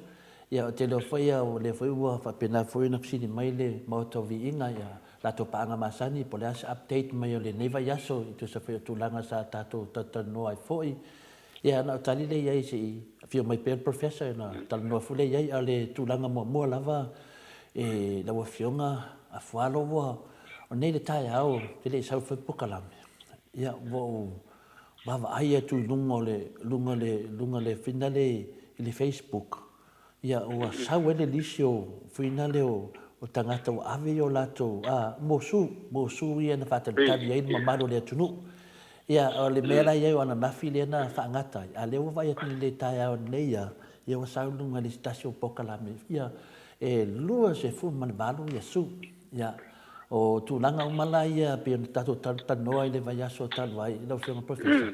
[SPEAKER 2] ia o te leo whaia o le whaiua whapena whaina kusini mai le Maota Viiga ia lato paanga masani po le asa update mai o le neva yaso i tu sa whaia tūlanga sa tato tatanoa i foi ia na tali le iai se i whio mai pēr professor na talanoa fule iai a le tūlanga mua lava e lawa fionga Afualo wa o nei le tai au te le sau whaipukalame ia wo wawa ai atu lunga le finale i le Facebook ia ua sau ele lisio finale o tangata o ave o lato mosu ia na whatalitavi ai mamaro le atunu ia o le mera ia o ana nafi le na whaangata a leo vai atu le tai au nei ia wa sau lunga le stasio pokalame ia e lua se fu manvalu ia su ia o tūlanga umala ia pe tato tanoa i le vai aso talu ai lau whionga professor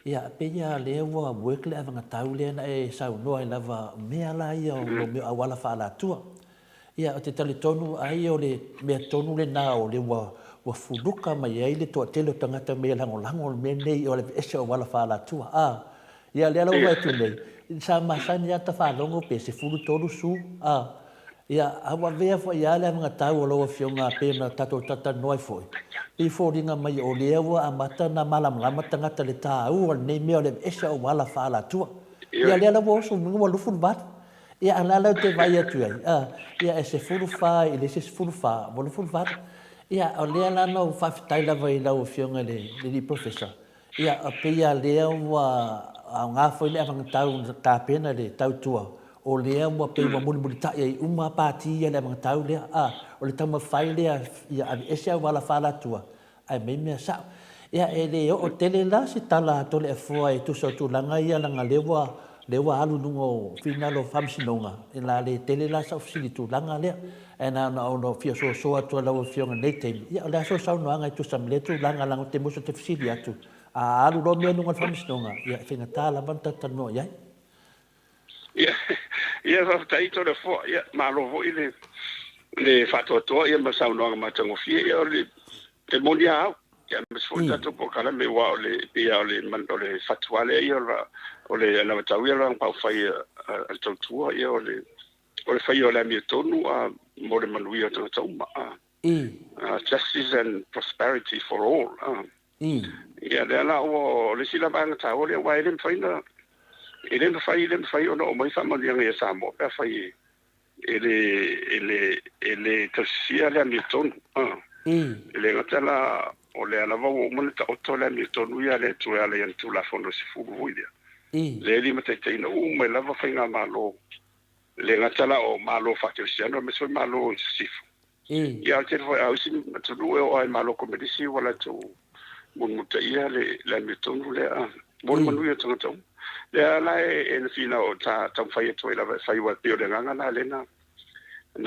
[SPEAKER 2] ia pe ia leo wa work le avanga tau le na e sau noa i lava mea la ia o me awala whaala tua ia o te tali tonu ai o le mea tonu le nā o le wa furuka mai ai le toa telo tangata mea lango me nei o le ese o wala whaala tua ia le alau mai tu nei sa masani ata whalongo pe se furu tolu su ia awa vea fo ia le mga tau o loa fionga pe na tato tata noi foi i fōringa mai o le awa a mata na malam lama tangata le tā au o nei mea o le ese o wala whaala tua ia le alau osu mungu wa lufun bat ia alala te vai atu ai ia e se furu wha i le se furu wha wa lufun bat ia o lea lana o whawhitai lava i lau fionga le professor ia a pe ia lea wa a ngā foi le avanga tau tāpena le tau tua o lea mua pe wa muli tai ai uma pāti ia le avanga tau lea o le tau mawhai lea ia avi ese au wala whala tua ai mei mea sao ia e le o tele la si tala tole e fua e tusa tūlanga ia langa lewa le wa alu nungo fina lo famsinonga ila le tele la sa ofsili tu langa le ena na ono fia so atu la fio nei te ya la so sa no anga tu sam le tu langa langa te mo te ofsili atu a alu lo me nunga famsinonga ya finga ta la vanta tano ya
[SPEAKER 4] ia fa tai to le fo ia ma lo vo ile le fato to ia ma sa no ma tango fie ia le monia ya me fo tato po kala me wa le ia le man le fatwale ia o le na tawi la pa fai al tua ia o le fai o la mi tonu a mo le manuia to toma justice and prosperity for all ia la o le sila bang ta o le wa ile fai na ile fai o no mai fa mo ia Samoa pa fai ele tasia le mi tonu ele ngatala o le ala vau mo ta o to le mi tonu ia le tu ala ia tu la fondo si fu vuida le li mate te ina me lava fainga malo le ngatala o malo fa ke siano me so malo sifu ia te foi au si tu o ai malo ko medisi wala tu mo muta ia le mi tonu le mo mo ia tu tu le ala e fina o ta fai to ila fai wa pio de nganga na le na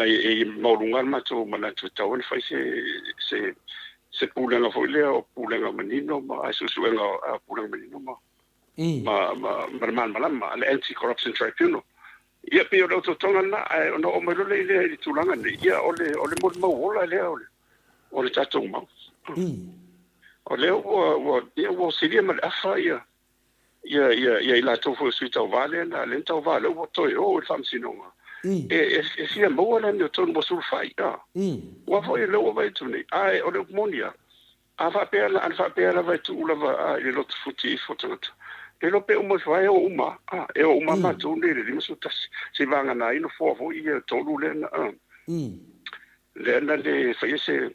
[SPEAKER 4] e maulunga ma tu mana tu tau fai se pulenga foi le o pulenga menino ma aso suenga a pulenga menino ma ma le anti corruption tribunal ia pe o to tonga na no o melo le tulanga ni ia o le mo ola le o le tato ma o le o seria ma afa ia la to fo suita vale na le to vale o to o famsinonga sia mo la no ton mo sulfai wa foi le o vai tuni ai o le monia ava pela vai tu lava le lot futi fotot e lo pe o mo vai o uma ma tu le mo tas se vanga na ino fo i to lu le na le fai se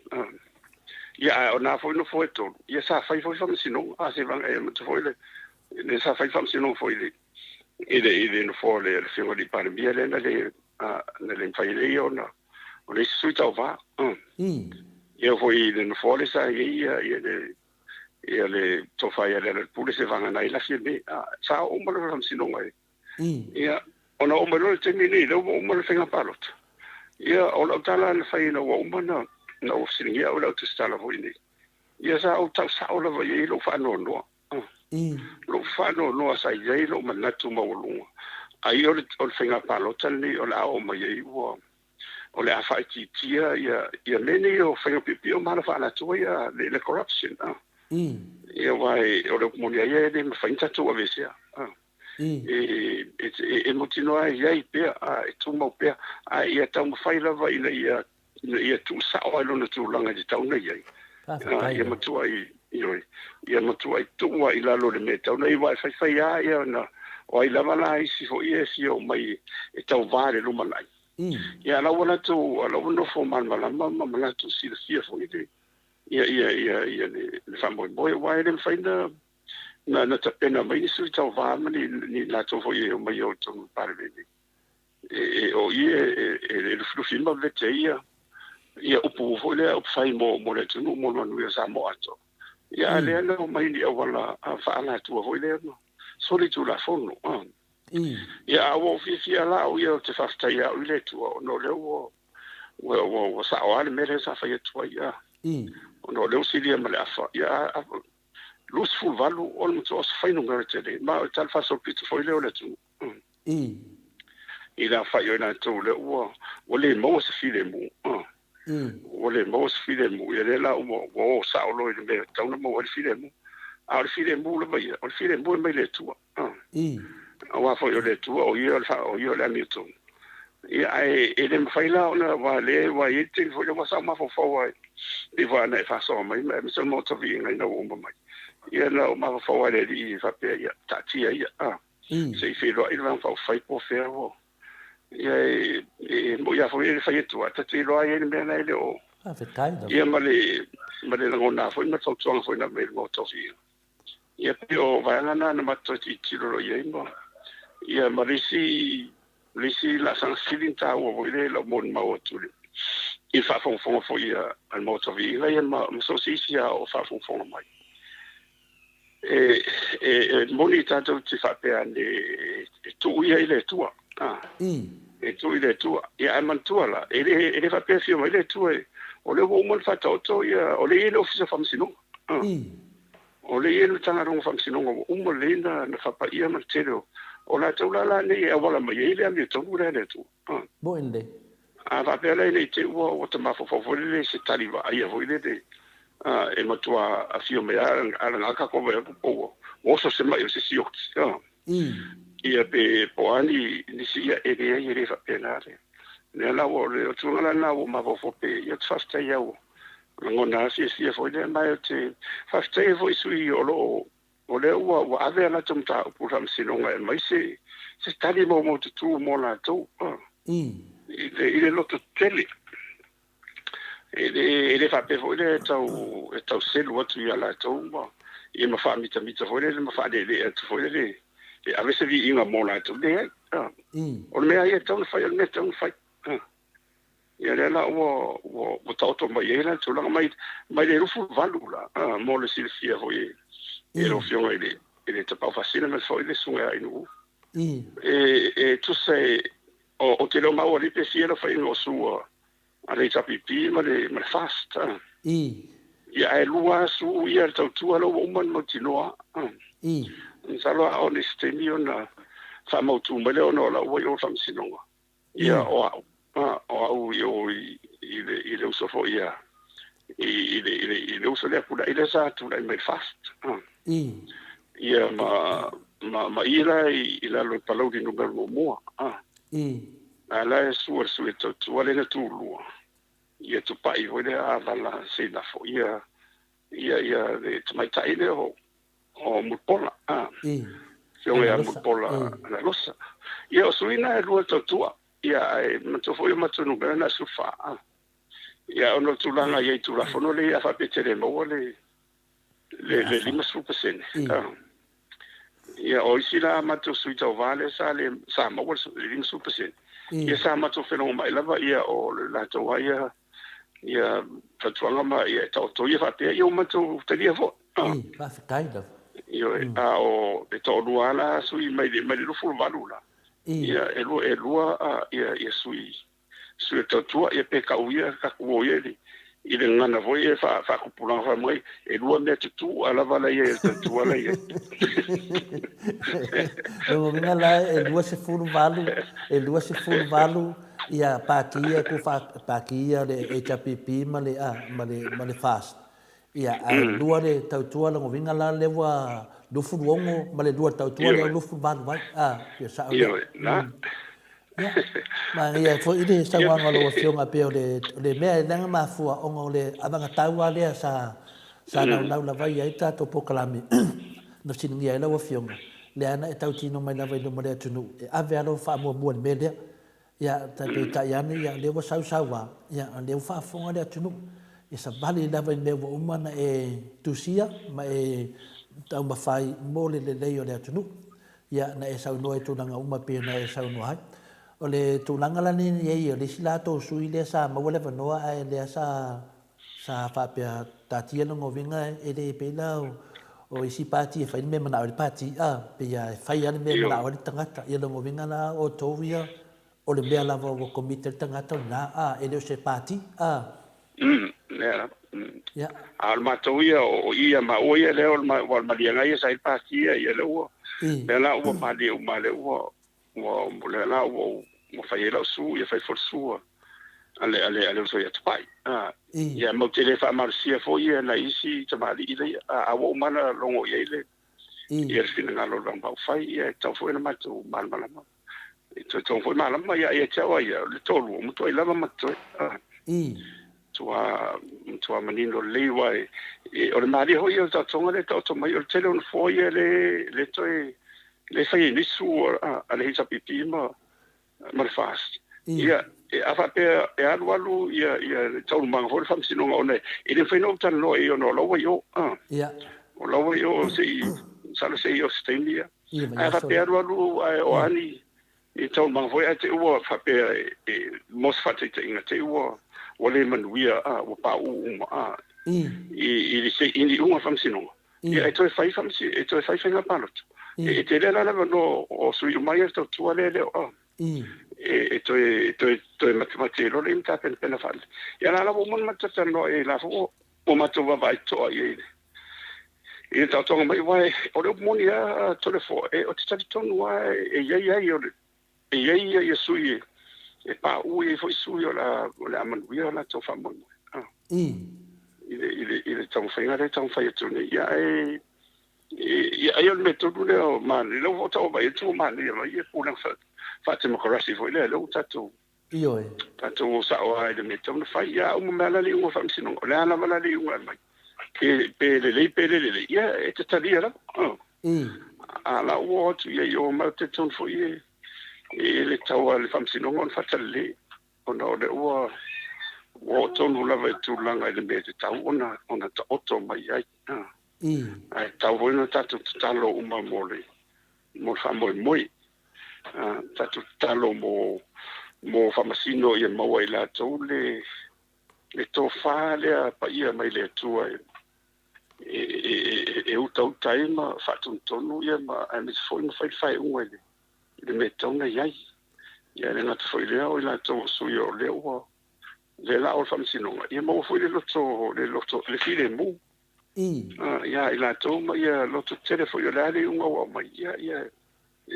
[SPEAKER 4] ia ona foi no foi to ia sa fai foi sino se vanga e mo foi le sa fai sino foi ele no fo le fio di pandemia le na le fai le ona o le suita va ia foi no fo le sa ia le to fai le pule se vanga na ila fie sa o mo le sino mai ia ona o mo le temini le o mo le fenga palot ia o la tala le fai no o mo na o sinia o la tu stala foi ni ia sa o ta sa o la vai lo fa no lo fa no sa ia lo manatu mo lo ai o fenga palota ni o la o mai o le afa tia ia nene o fenga pipi o mana fa na tu ia le corruption ia vai o le comunidade ia de me fainta tu a vesia e motino ai pe tu mo pe ia tau mo fai lava ia tu sa o lo no tu langa di tau nei ia mo tu ai ia mo tu ai tu ai la lo le me tau nei vai fai ia na o ai lava la isi fo ia si o mai e tau vale lo malai ia la wala tu la no fo man mala tu si le fia fo ia le famo boy why them find na ta pena mai su tau va ni la tu fo ia mai o tu parve o ia le film va vete ia o po fo le o fai mo le tu mo no Samoa to ia le no mai ni wala fa la tu fo le no soli tu la fono ia o fisia la o ia te fasta ia o le tu no le o sa o ale mere sa fa tu ia no le silia male afa ia lus fu valu o mo so fa no ngarte le ma tal fa so pitu fo le o le tu ila fa yo na tu le o le mo se file mu o le mo se file mu ia le la o sa o lo le tau no mo le file mu al file mu le mai al file mu mai le tu wa fo yo le tu o yo le mi tu ia ele me fai la ona wa le wa ite fo le sa ma fo wa di va na fa so mai me so mo to vi ngai no mo mai ia no ma fo wa le di fa pe ia ta ti ia se fi lo il va fa fai po fe wo ia mo ia fo ele fai tu ta ti lo ia me na le o ia ma le ngona fo na so so fo na me mo to vi ia pe o va na ma to ti lo ia mo ia ma lisi la sansilinta o le lo mon ma o tu i fa fon fo ia al mo to vi ia ma so si o fa fon mai moni tātou te whapea tu ia i le tua. Tu i le tua. Ia e mantua la. E le whapea whioma i le tua o le woman whataoto ia o le ele ofisa whamsinonga. O le ele tangaronga whamsinonga o le na whapa ia man tereo. O la taulala nei e wala mai e le ami tongu le tua.
[SPEAKER 2] Boende.
[SPEAKER 4] A whapea le nei te ua o te mawhawhawhore le se tariwa aia hoi le te. E matua a whioma ala ngaka kowe o oso se mai o se siokti. Ia pe poani nisi ia e re whapea nare. Nea lau o le o tuangala nau o mawhawhope ia te whafta iau. Ngona sia foi le mai o te whafta e foi sui o lo o le ua o ave ala tamta o pura msinonga e mai se tali mo te tu mo la tau. I le loto tele. E le whape foi le tau selu atu i ala tau. I ma wha mita foi le ma wha le atu foi le. E ave se vi inga mo la tau le. O le mea ia tau na whai, o le mea tau na whai. Ia le la o tauto mai e la tūlanga mai le rufu valu la. Mo le silfia foi e lo fionga i le tapau fasina me foi le sunga ai nu. E tu se o te lo mau ali pe fia lo fai no sua. A le tapipi ma le fast. Ia e lua su ia tau tua lo uman mo tinoa. Nsalo a o stemi ona fa mau tu mele ona la o yo fam sinonga. Ia o au yo i le uso fo ia. I le uso le pula i le sa tu la me fast. Ia ma ila i la lo palau di nunga mo. Ala e suar su e tu ale na tu lua. Ia tu pai ho le avala se na fo ia le mai tai le o mupola. Fionga ia mupola na losa. Ia o suina e lua tua. Ia e mato foi mato nunga na sufa. Ia ono tulanga ia tu la fono le afa petere mo le 5%. Ia o isila mato suita vale sa mo le 5%. Ia sa mato feno mai lava ia o la toa ia tatuanga ma ia tauto ia fape ia mato talia fo.
[SPEAKER 2] Kind of.
[SPEAKER 4] Ia o e to luala sui mai le fu valula. Ia e lua ia sui tatua ia pe ka uia ka kuoia i le ngana voi e fa kupulanga fa mai e lua me tu ala vala ia e tatua la ia.
[SPEAKER 2] Lo vinga la e lua se fulu valu ia pakia ku pakia le HPP ma le fast. Ia lua le tautua la vinga la le wa lufu longo ma le lua tautua le lufu valu vai ia sa. Ma ia fo ide sa wanga lo fionga pe le mea nanga mafua ongo le abanga taua le sa na la vai ai ta to pokalami no siningia la fionga le ana e tautino mai la vai no mare tunu e ave alo fa mo me le ia ta pe ta yani ia le wa wa ia le fa fonga le tunu e sa vale la vai me wa umana e tusia ma e tau mafai mo le le tunu ia na e sa no e tunanga uma pe na e sa no hai o le tūlanga lani ni o le sila tō sui le sa mawale wanoa ai le sa whapea tātia no ngovinga e le peila o isi pāti e whaini me mana o le pāti pe ia e whai ane me mana o le tangata ia le ngovinga la o tōwia o le mea lava o komite le tangata na e le o se pāti
[SPEAKER 4] Ia. Al matoia o ia ma o ia le o malianga ia sa il pāti ia le o le la o mali o male o le la o mo fai la su ia fai for su ale so ia pai ia mo te le fa marcia fo ia na isi tamali ile a o mana longo ia ile ia fina ngalo lamba fai ia tau fo na matu mal to fo mal ma ia tau ia le tolu mo to ila ma to tua manino lewa o le mari ho ia tonga le to mai o tele on fo ia le to le fai ni su ale hita pipi ma fast ia a fa pe e alu ia tau mang ho fam sino ngone e le fai no tan no e no lo yo
[SPEAKER 2] ia
[SPEAKER 4] o lo yo se sala se yo stenia a fa pe alu o ani e tau mang ho ate o fa pe mos fa te inga te o le manuia o pa u i se ini uma fam sino ia e toi fai famsi e toi fai fenga palot e te le la no o sui mai sto tua le e toi matematica lo imta pena fal ia la mo matata no e la o matova vai to e ta tonga mai vai o le moni a telefo e o te tali tonu ai e ia sui e pa e foi sui o la manu ia la to fa mo ile tau whainga re tau whai atu nei ia ai on me tonu leo mani leo o tau mai atu mani ia pūnang whate makarasi foi leo tatu tatu sa o ai de me tonu whai ia umu mea lali unga whamsinong o lea lama lali unga mai pele ia e te talia la a la ua atu ia i o mau te tonu foi e le tau a le whamsinong on whatale ona o le ua o tonu lava e tūlanga i le mea te tau ona ta oto mai ai ai tau voina tatu talo uma mo whamoe tatu talo mo whamasino i maua i la tau le tō wha lea pa ia mai le atua e utau taima whatun tonu ia ma ai me whoina whai unga i le mea tauna iai ia le ngata whai lea o i la tau sui o lea ua le la o whamsinonga ia mau fui le loto le file mu ia i la tau ma ia loto tere fui o le ale unga wa mai ia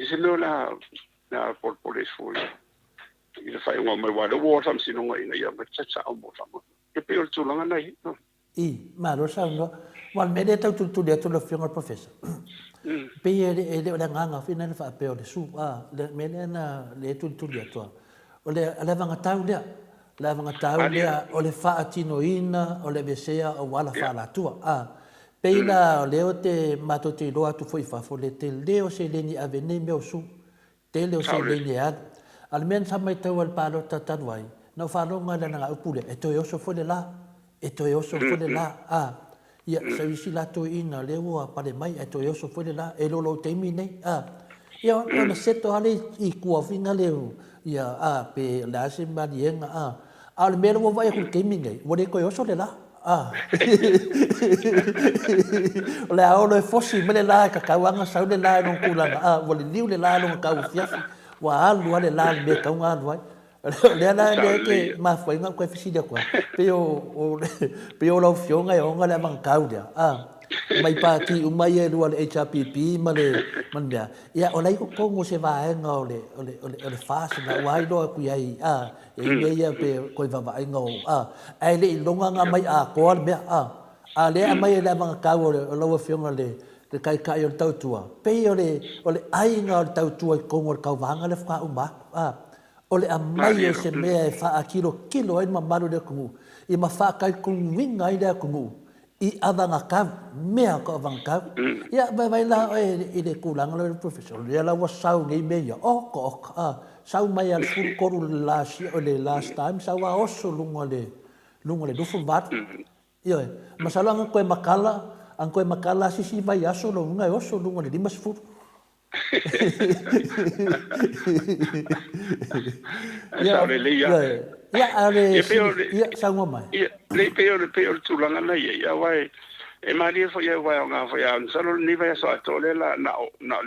[SPEAKER 4] se leo la polpole fui i le whai unga mai wale ua whamsinonga inga ia ma tata o mo whamon e peo le tūlanga nei
[SPEAKER 2] maro sa no wal me de tau tu le tu le fianga professor pe ele o nganga fina le fa peo le su le me na le tu le to o le vanga tau le la vanga tau lea o le whaatino ina o le besea o wala whaalatua. Peina o leo te mato te roa tu foi fafo le te leo se leni avene meo su. Te leo se leni ad. Al men sa mai tau al palo tatanuai. Na whanonga le nga upule. E toi oso fo le la. E toi oso fo le la. Ia sa isi lato ina leo a pale mai. E toi oso fo le la. E lolo te imi nei. Ia ona seto hale i kua finga leo. Ia pe la se marienga al mero mo vai con gaming ai vole ko yo sole la le ao le fosi mele la ka kawanga sa le la no kula vole liu le la no ka ufiafi wa alu le la me ka nga vai le la le ke ma foi nga ko fisi de kwa pe o lo fionga e onga le man kaudia mai pati o mai e lua le HRPP ma le manda ia o lai ko ngo se va nga o le fase na wai do ku ai e ia pe ko va ngo ai le longa nga mai ko me le mai le manga ka o lo fionga le kai o tau tua pe o le ai nga o tau tua ko ngo ka vanga le fa o ma o le mai se me fa a kilo ai ma malu le ku i ma fa kai ku winga i le ku I avanga ka mea ko avanga ka ia vai la e le kulanga le professor ia la was sau ngai meia ko sau mai al fur koru last time sau a oso lunga le dufu bat ia masalanga ko makala sisi vai aso lo ngai oso lunga le dimas fur ia sau mai
[SPEAKER 4] le peo tulanga na ia wai e maria foi vai nga foi an solo ni vai so atole la na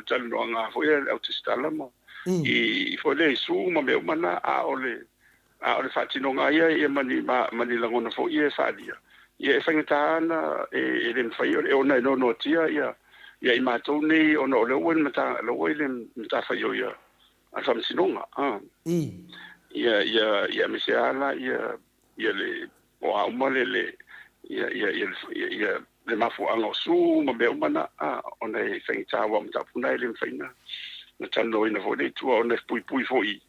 [SPEAKER 4] tal no nga foi autista la mo i foi le su mo me mana a ole fatino nga ia e mani la ngona foi e fadia ia e fangita na e le foi e ona no tia ia i matou nei ona o le uen mata lo ile mata foi ia a famsinonga ia me se ala ia le o a umale ia le mafu anga su ma be umana ona e fengta wa mta puna ile mfaina na tano ina fo le tu ona pui fo i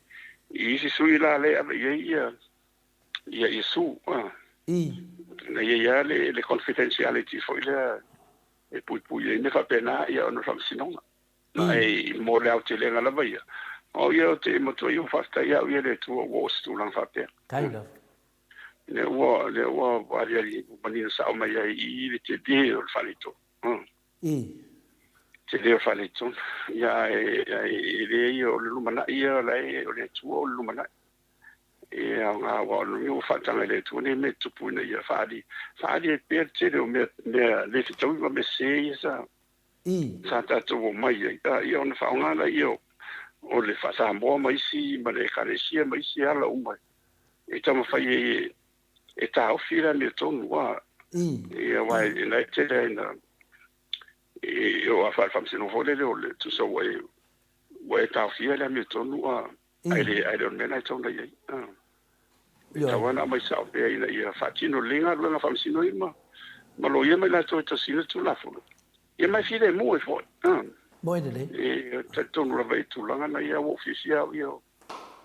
[SPEAKER 4] si sui la le ia su na ia le confidentiality fo ile e pui ne fa pena ia ona famsinonga ai mo le au te le ngala vai o ia te moto i fasta ia le tu o stu lang fa pe
[SPEAKER 2] kind of
[SPEAKER 4] le wa ali manina sa mai i le te de o falito te de falito ia le o le lumana ia le o le tu o lumana ia nga wa no fatanga le tu ne me tupu na ia fadi e per te me le tu me se sa sa ta tu mai ia ona fa nga la io o le fa sa mo mai si ma le karesia mai si ala umai e tama fai e ta ofira me tonu wa ia wa le te na io a fa sino vole le tu so wa ta ofira me tonu wa I don't mean I told you. Tawana mai sa pe ina ia fatino linga lunga fam sino ima. Malo ia mai la to sino tu la fu. Ia mai file mo e fo.
[SPEAKER 2] Mo de le.
[SPEAKER 4] E te no vai tu langa na ia ofisia io.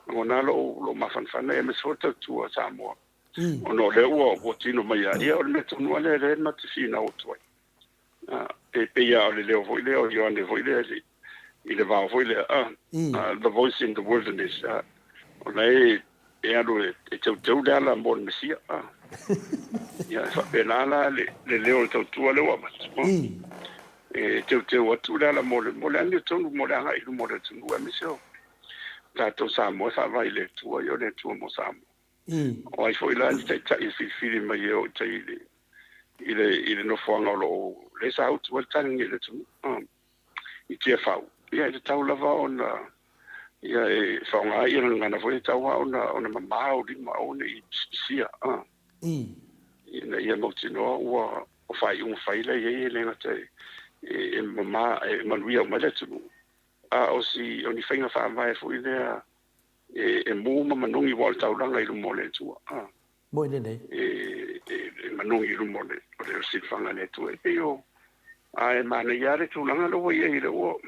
[SPEAKER 4] Ona lo ma fan fan e me sota tu a Samoa. Ono le o tino mai ia o me tu no le ma te fina o tu. E pe ia le vo io ane vo le il va vo le the voice in the wilderness. Ona e alo e tau dala mo mesia ia fa penala le leo tau tua leo ama e tau atu dala mo le ane tonu mo le angai mo le tunu e mesio tato Samoa fa vai le tua io le tua mo Samoa o ai foi la te tai fili mai io tai ile no fuanga lo le sa utu al tangi le tunu i tia fau ia te tau lava ona ia e whaunga ia ngana foi taua ona mamao di maone i sia ia mautinoa ua o whai whaile ia lenga te e mama e manuia o mele tunu o si o ni whainga whaamai foi lea e mō manongi wal tauranga i lumo le tua
[SPEAKER 2] mo le le
[SPEAKER 4] e manongi i lumo le o le silwhanga le tua e peo e mana iare tūlanga lo ia i le o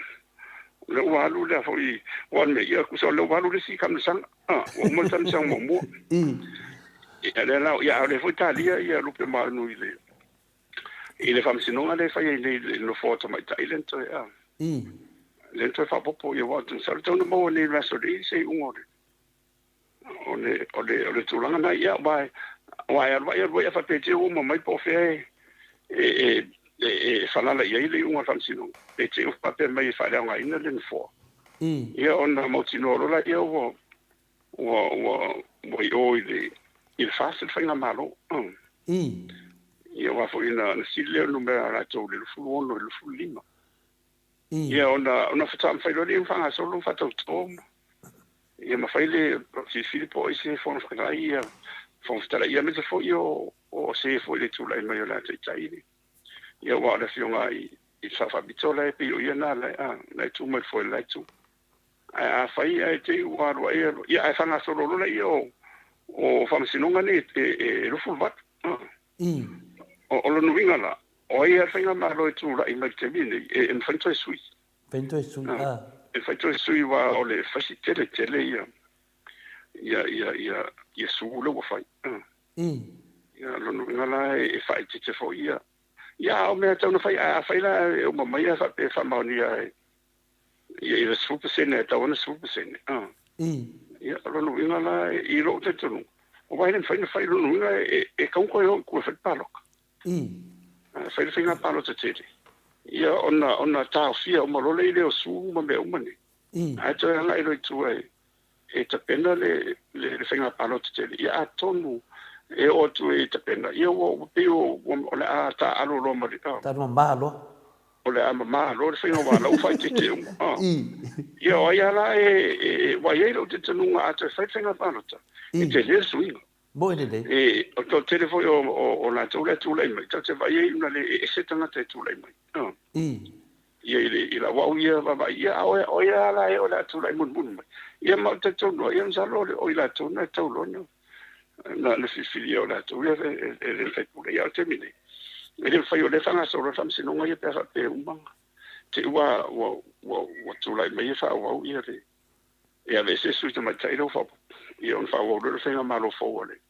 [SPEAKER 4] le walu le foi wan me ia ku so le walu le si kam sang o mo tam sang mo mo le la ia le foi talia ia lu pe mal no ile fam sinonga le fa ile no foto mai Thailand to le to fa popo ia wa tu sa to no mo ni la so di se un ole tulanga na ia vai ia fa pe te o mo mai po fe e falala ia ile unha fansino e te o pape mai fa le nga ina le fo ia ona motino la ia o io il fast fa nga malo ia wa fo ina si le numero la to le fu ono le fu lima ia ona fa fa lo le fa solo fa to ia ma fa le si Filippo se fo fra ia fo sta ia me fo io o se fo le tu la mai la tai ia wa le fionga i fa bitola e pio ia na la tu mai foi la tu fai ai te wa ia ai fanga solo lo ia o fa sinonga ni e lo fulvat o lo nuinga la o ia fanga ma lo tu la i mai te bine e en fanto sui e fanto sui wa o le fasitele tele ia su lo wa fai ia lo nuinga la e fai te fo ia ia o me tau na fai la o mamai fa fa maunia ia super sene tau na super sene ia lo no inga la I lo te tonu o vai nem fai lo no inga e kau ko fa palo fai nga palo te te ia ona ta fia o malo le o su ma me o mani ai to nga I lo tu e te pena le fai nga palo te te ia tonu e o tu e te pena ia o peo o le a ta alo lo mari
[SPEAKER 2] ta malo
[SPEAKER 4] o le a malo le fai wala o fai te te ia o ia la e wa ia lo te tonu a te fai nga palo ta e te le suinga
[SPEAKER 2] mo de
[SPEAKER 4] e o to telefo o la tu le mai te vai ia le e se tanga te tu le mai ia ila wa ia va ia o ia la o la tu le mun ia ma te tonu ia sa lo o ila tu na tu lo na le filio la tu e fai pure ia termine e le fai o le fanga so fam se non ia per pe un te wa tu lai mai fa wa ia le e a veces su te mai lo fa ia on fa wa le fanga malo fo le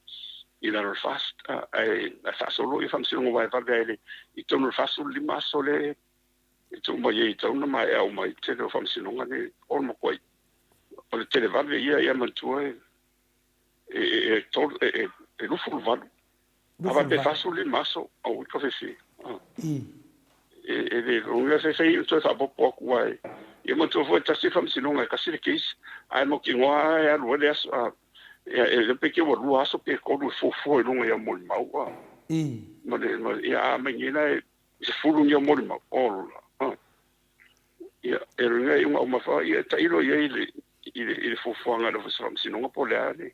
[SPEAKER 4] ila no fast a fa solo ia fam se non vai va bene I tono fast li maso le tu mai tono mai au mai te lo fam se non ne on mo koi o le te va ia man tu e lo fulvado ava pe faso le maso o ko fe si e le longa se sei to sa popo kwai e mo to foi tasi fam sinonga ka si le kis ai mo ki ngwa ya lo le le peke wa lua so pe ko lu fo lu ya mo ma wa ma ya ma ni na se fulu ni mo ma all ya ngai uma ma fa ya ta ilo ya ile fo nga do so sino ngo pole ale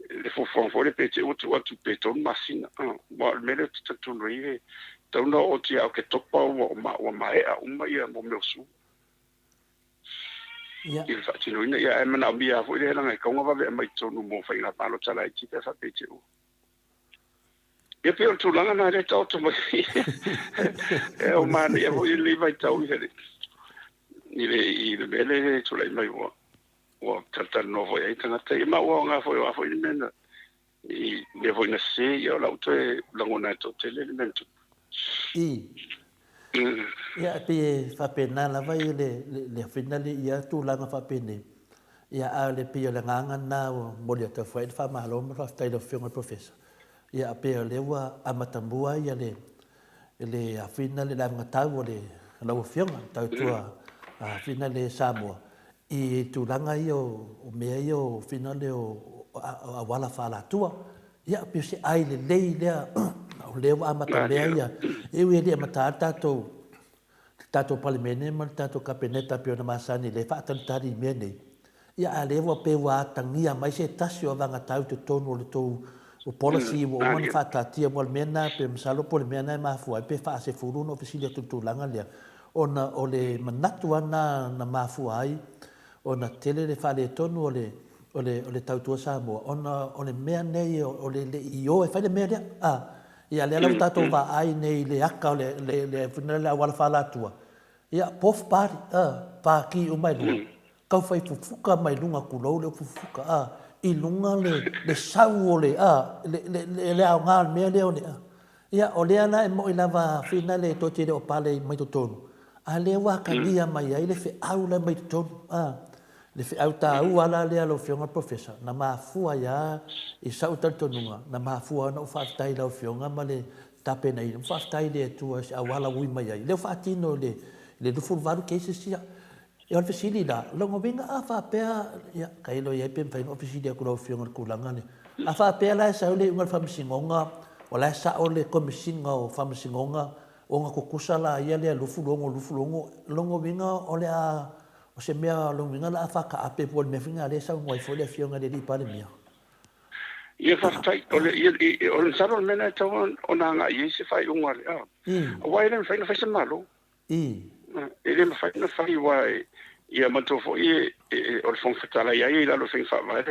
[SPEAKER 4] le fo le pete o tu pe ton masina ma me le tu ri ta no o ti a ke topa o ma ya mo me su il fa tino ina ya me na bia fo le nga ka nga va mai tonu mo fa ina palo tala i ti fa pete o e pe o tu langa na le ta to mo e o man ya vo le vai ta o ile bele tu lai mai o tata novo e tanga te ma o nga fo ni mena i le vo na se yo la to langona to tele le mento
[SPEAKER 2] ia pe fa pena la vai le finale ia tu langa fa pene ia a le pe le nganga na mo le to fa fa ma lo ma sta le fiona professor ia pe le wa amatambua ia le a finale la ngata o le la fiona ta tua a finale Samoa i tu langa o mea o finale o wala fa la tua ia pe se ai le o le wa amatambea ia e wi le matata tato palimene man tato kapeneta pe na masani le fa tan tari mene ia ale wa pe wa tangia mai se tasio vanga tau te tonu le to o policy o man fa tatia mo mena pe msalo pol mena ma fu pe fa se furu no ofisilia tu langa le ona o le manatu ana na ma fu ai ona tele le fa le tonu o le tau tu Samoa ona o le mea nei o le io e fa le mea ia le ala tato va ai nei le aka le funela wala fala tua ia pof pari pa ki o mai lua kau fai fufuka mai lunga kulo le fufuka i lunga le sau le le au ngal me le ole ia ole ana e mo lava finale to tire o pale mai to tonu a le wa ka dia mai ai le fe au le mai to tonu le fe au ta u ala le alo fionga professor na ma fua ya i sau tanto nunga na ma fua na fa tai la fionga ma le tape nei fa tai le tu a wala ui mai ai le fa tino le du ful varu ke se sia e al fesili da lo ngo vinga a fa pe ya kai lo ye pe fa ofisili ku lo fionga ku langa le a fa pe la sa le ngal fa msingonga o la sa o le komisinga o fa msingonga o nga kukusala ya le lu fulongo lo ngo vinga o le a o se mea longinga la afaka ape po me finga le sa ngoi fo le fionga le pa le mea
[SPEAKER 4] ia fa tai o le saro mena tawon ona nga i se fai unga le o wai le fai na fai se malo ele me fai na fai wai ia mato fo o le fon fatala ia la lo fin fa vai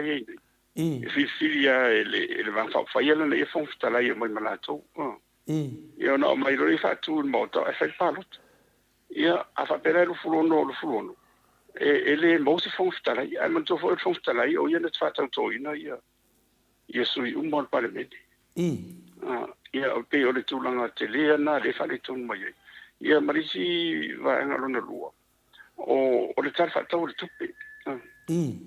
[SPEAKER 4] e filia ele van fa fai le fon fatala ia mai malato ia no mai ro fa tu Maota e fai palot ia afa pera lo fulono ele mo se fonstala ai man to for fonstala o ia net fata to ina ia sui mon parlamento ia o pe o le tulanga tele na le fale ton mai ia marisi va ngalo na lua o le tar fata o le tupe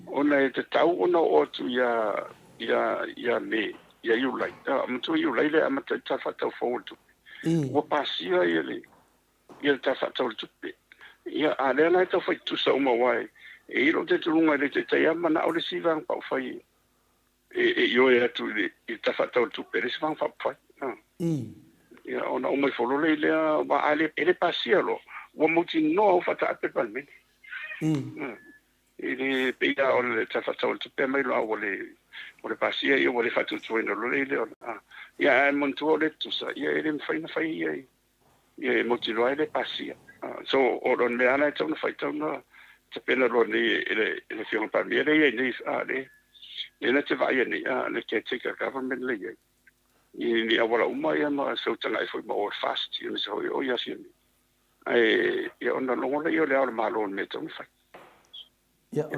[SPEAKER 4] ona te tau ona o tu ia me ia yulai am tu yulai le am tar fata fo tu o pasia ia tar fata o tupe ia ale na to foi tu sa uma wai e ro te tulunga le te ia mana o le sivang pa fai yo ia tu i ta fata tu per sivang fa fai ia ona o mai folo le ba ale ele pasia lo o muti no fata pe palme ele peia o le ta fata tu pe mai lo o le pasia io o le fatu tu no le ia mon tu le tu sa ia ele fai na fai ia muti lo ele pasia so o don me ana tona fai tona te pena lo ni ele fiona pa mi ele ni na te vai ni le ke take government le ni awala uma ia ma so tanga foi ma or fast ni so o ya si ai ia ona longo le le ala malo me tona fai
[SPEAKER 2] ia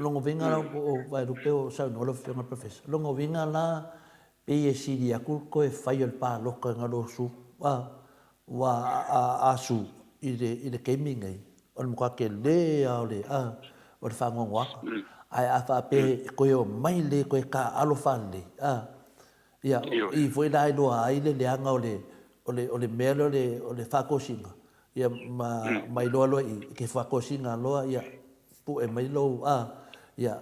[SPEAKER 2] longo vinga o vai europeo sa no lo fiona professor longo vinga la e si dia ko e fai el pa lo ka ngalo su wa asu i le gaming ai o mo ka ke le o le o le fango wa ai a fa pe ko yo mai le ko ka alo fande ia i foi dai do ai le anga o le melo o le fa ko singa ia mai lo i ke fa ko singa lo ia pu e mai lo ia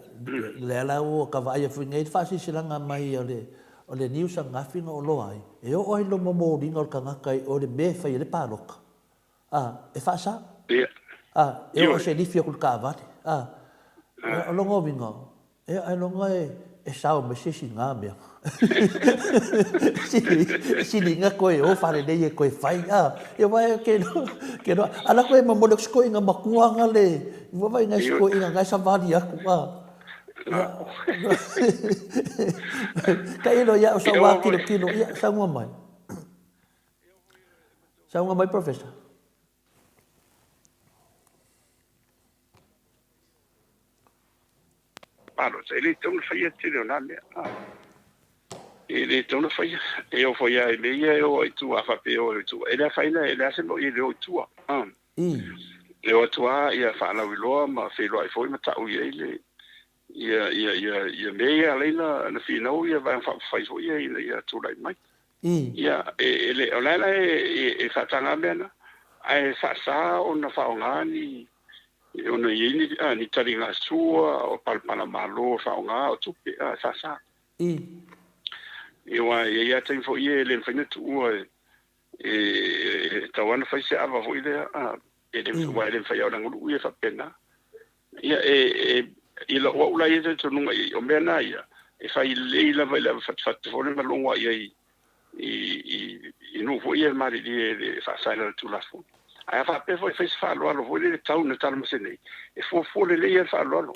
[SPEAKER 2] le ala o ka vai fu ngai fa si silanga mai o le news nga finga o loai e o ai lo mo ringa o ka kai o le me fa le paloka e fa sa e o se lifia ku ka va o lo ngovinga e ai lo ngai e sao me se singa me si linga ko e o fa le e ko e fai e vai ke no ala ko e mo mo ko inga makuanga le vai ngai ko inga ngai sa vali aku Kaya lo ya sa wa kilo ya sa mo mai. Sa mo mai professor.
[SPEAKER 4] Paro, ele tão feia tiro na me. Ele tão feia. Eu foi a ele eu tu a fa eu tu. Ele fa ele a se mo ele tu. Eu tu a ia fa la lo ma fe lo foi ma ta u ele. Ia meia leina na final ia vai faz o ia tu lai mai ia ele ola e fatanga bena ai sa ona fa ngani ona yini ni taringa sua o palpana malo fa nga o tu sa ia ia tem fo ia ele fina tu tawana fa se ava fo ile ele wa ele fa ia ngulu ia fa pena ia ila wa ula ia te nunga o mena ia e fai leila vai la fat fo le malonga ia i no fo ia mari di fa sala tu la fo ai fa pe fo fa lo fo le tau na tal masene e fo le ia fa lo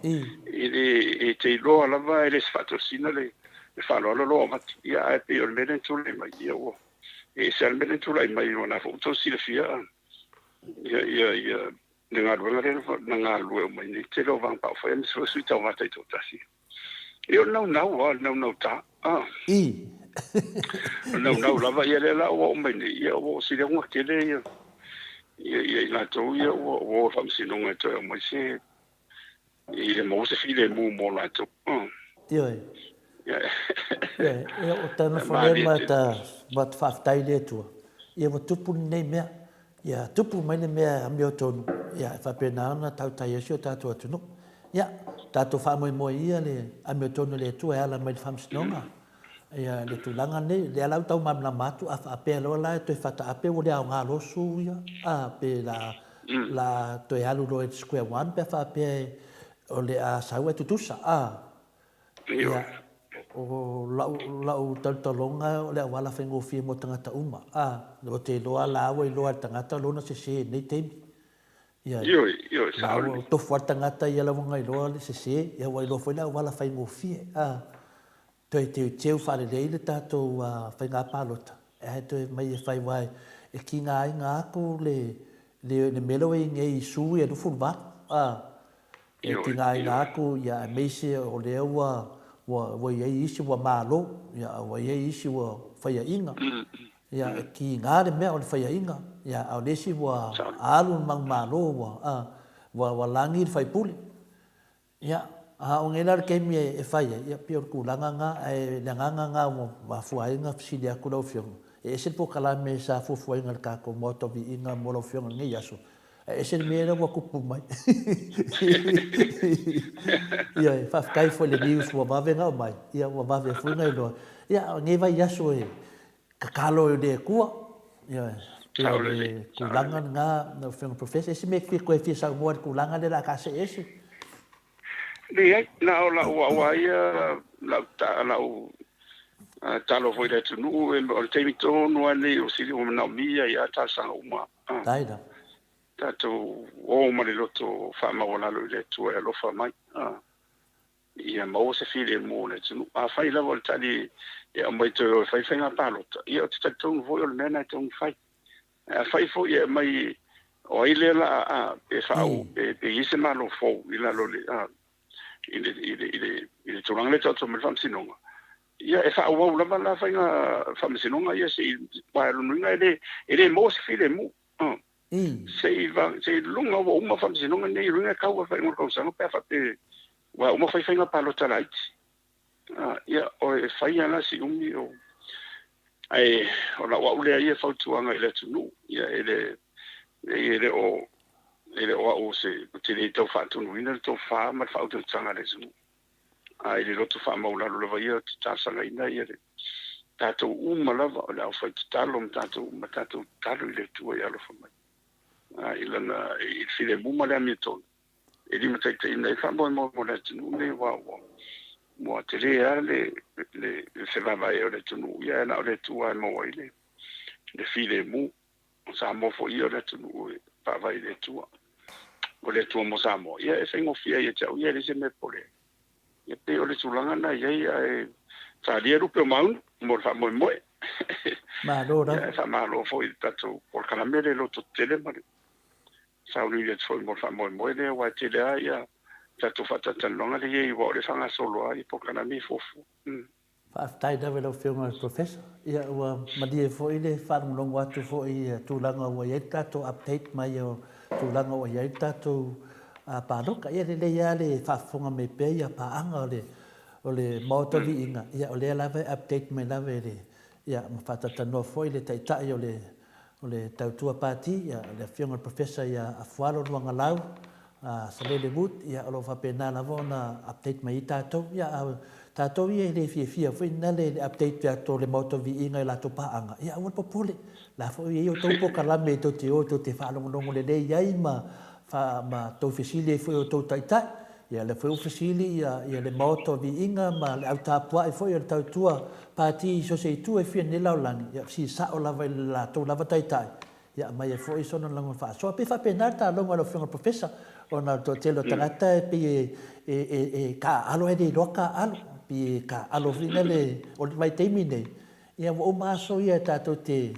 [SPEAKER 4] e te lo la va ele fa to sina le fa lo ma ia e pe o mena tu le mai ia o e se al mena tu le mai ona fo to si le fia ia dengan dengan lu mai ni te lo vang pa foi ni so suita wa tai to tasi eu não tá não lava ele lá o mai ni eu se le ngwa ke le ia na to ia o fam si no ngai to mai se ile mo se file mo la to
[SPEAKER 2] o telefone mat fa tai le tu ia mo tupu nei me ia tupu mai le mea amio tonu ia fa pena na tau tai sio tatu atu ia tatu fa mo ia le amio tonu le tu ala mai fam snonga ia le tulanga nei le ala tau mam na matu a pe lo la to fa ta pe o le nga lo su ia pe la to ia lu ro square one pe fa pe o le a sa we tu sa ia o lau talonga le wala fengo fi mo tangata uma lo te lo ala wa lo tangata lo na se nei te ia
[SPEAKER 4] yo sa
[SPEAKER 2] to for tangata ia la nga lo le se ia wa lo foi la wala fengo fi te fa le tato fenga palota to mai fai wai e kinga nga ko le melo e ngai su ia do fulva e kinga nga ko ia me se o le wa ye isi wa malo ya wa ye isi wa faya inga ya ki ngare me o faya inga ya o lesi wa alu mang malo wa langi fai puli ya o ngelar ke me e faya ya pior ku langa nga e langa wa fu inga fili aku lo fiong e se po kala me sa fu inga ka ko moto vi inga mo lo fiong ngi yaso e me era wa kupu mai ia fa kai fo le news wa va venga mai ia wa va ve fu ngai lo ia ngai vai yaso e kakalo de ku ia ku langa nga no fiong professor se me fi ko fi sa mo ku langa de la casa ese
[SPEAKER 4] le na la wa ia la talo foi le tu nu e o te mito no ale o si o na mia ia ta sa uma
[SPEAKER 2] taida
[SPEAKER 4] tato o mare loto fa ma ona lo le tu e lo fa mai ia mo se file mo le tu a fai la volta di e mai to fai fai na palota ia ti tato vo o nena to fai fai fo ia mai o ile la e fa o e ise ma lo fo ila lo le ile tu lang le tato me fam sinonga ia e fa o la la fai na fam sinonga ia se pa lo ninga ele mo se file mo se lunga o uma fam sinonga nei runga ka wa fai mo ko sa no pe fa pe wa uma fai fai na palota right ia o e fai ana si umi o ai o la wa ule ia fa tu anga ile tu no ia ele o ele o se te le tau fa tunu ina to fa ma fa to tsanga le su ai le to fa ma una lo va ia ta sanga ina ia tato uma lava o la fa talo tato ma tato talo le tu ia lo fa mai ai lana il file buma le mito e di mata ina fa mo le tunu le wa mo te le se va vai o le tunu ia na o le tu ai mo ile le file mu sa mo fo ia le tunu pa vai le tu o le tu mo sa mo ia e fengo fia ia tau ia le se me pole ia pe o le tulanga na ia e sa dia rupe mau mo fa mo
[SPEAKER 2] ma lo da
[SPEAKER 4] sa ma lo fo i tato por kana mele lo to tele ma sa uni le fo mo fa mo le wa tele ia tato fa tata longa le ia o le fanga solo ai por kana mi fofu
[SPEAKER 2] fa tai da velo film professor ia wa ma dia fo ile fa long wa tu fo i tu langa wa ia tato update mai o tu langa wa ia tato pa do ka ia le ia le fa fonga me pe ia pa anga o le Maota Viiga ia o le lava update mai lava le ia ma fa tata no fo ile tai tai o le tautua pati ia le fiona professor ia Afualo luanga lau sa le but ia o lo fa pena lava na update mai tato ia tato ia le fia foi na le update ya to le Maota Viiga la to pa anga ia o popole la fo ia o to po kala me to te fa longo le ia ma to fisili foi o to tai ia le foi ofisili ia le Maota Viiga ma le Atua foi o tautua pati so se tu e fia ni laulang ia si sa o lava la to lava tai ia mai foi sono lango fa so pe fa penata longo lo fiona professor ona to telo tangata e ka alo e roka alo pi ka alo finale o vai termine ia o maso ia tato te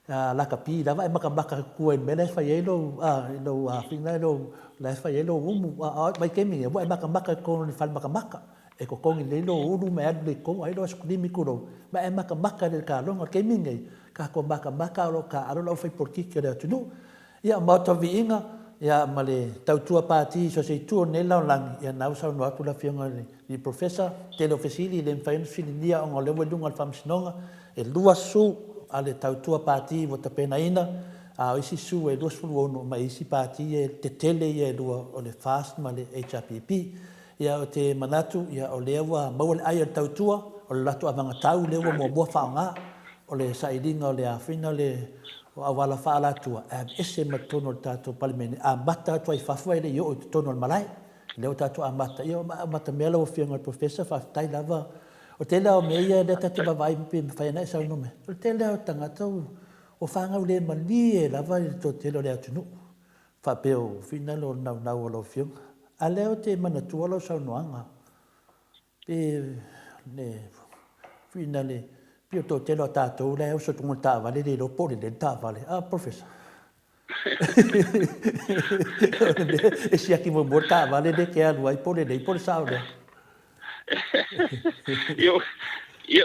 [SPEAKER 2] la capi dava e makambaka ku e mele fa yelo no finalo la fa yelo umu vai kemi e vai makambaka ko ni fal makambaka e ko kongi lelo unu me ade ko ai do skuli kuro ma e makambaka de ka longa kemi ngai ka ko makambaka ro ka alo lo fai porki ke de tunu ia Maota Viiga ia male tautua pati so se tu ne la lang ia na usa no atula fianga ni professor tele ofisili le fain finia on le wedunga al famsinonga e lua su ale tautua pati vota pena ina a isi su e dos fu no ma isi pati e te tele e lua o le fast ma le HPP ia o te manatu ia o le wa maul ai tautua o le latu avanga tau le wa mo faanga o le saidinga o le afina le o awala faala tua ese matono tato palmeni a mata tu ai fafu ele yo tono malai le o tato a mata yo mata mela o fianga professor fa tai lava o tele o meia de tato vai pe fa na sa nome o tele o tangata o fanga o le mali e lava to tele le atunu fa pe o final o na o fianga a le o te manatu lo sa noanga pe ne finale Pio to te lo tato le o so tu ta vale le lo pole le ta vale professor e si aki mo bota vale de que alu ai pole dei pole sa ole
[SPEAKER 4] io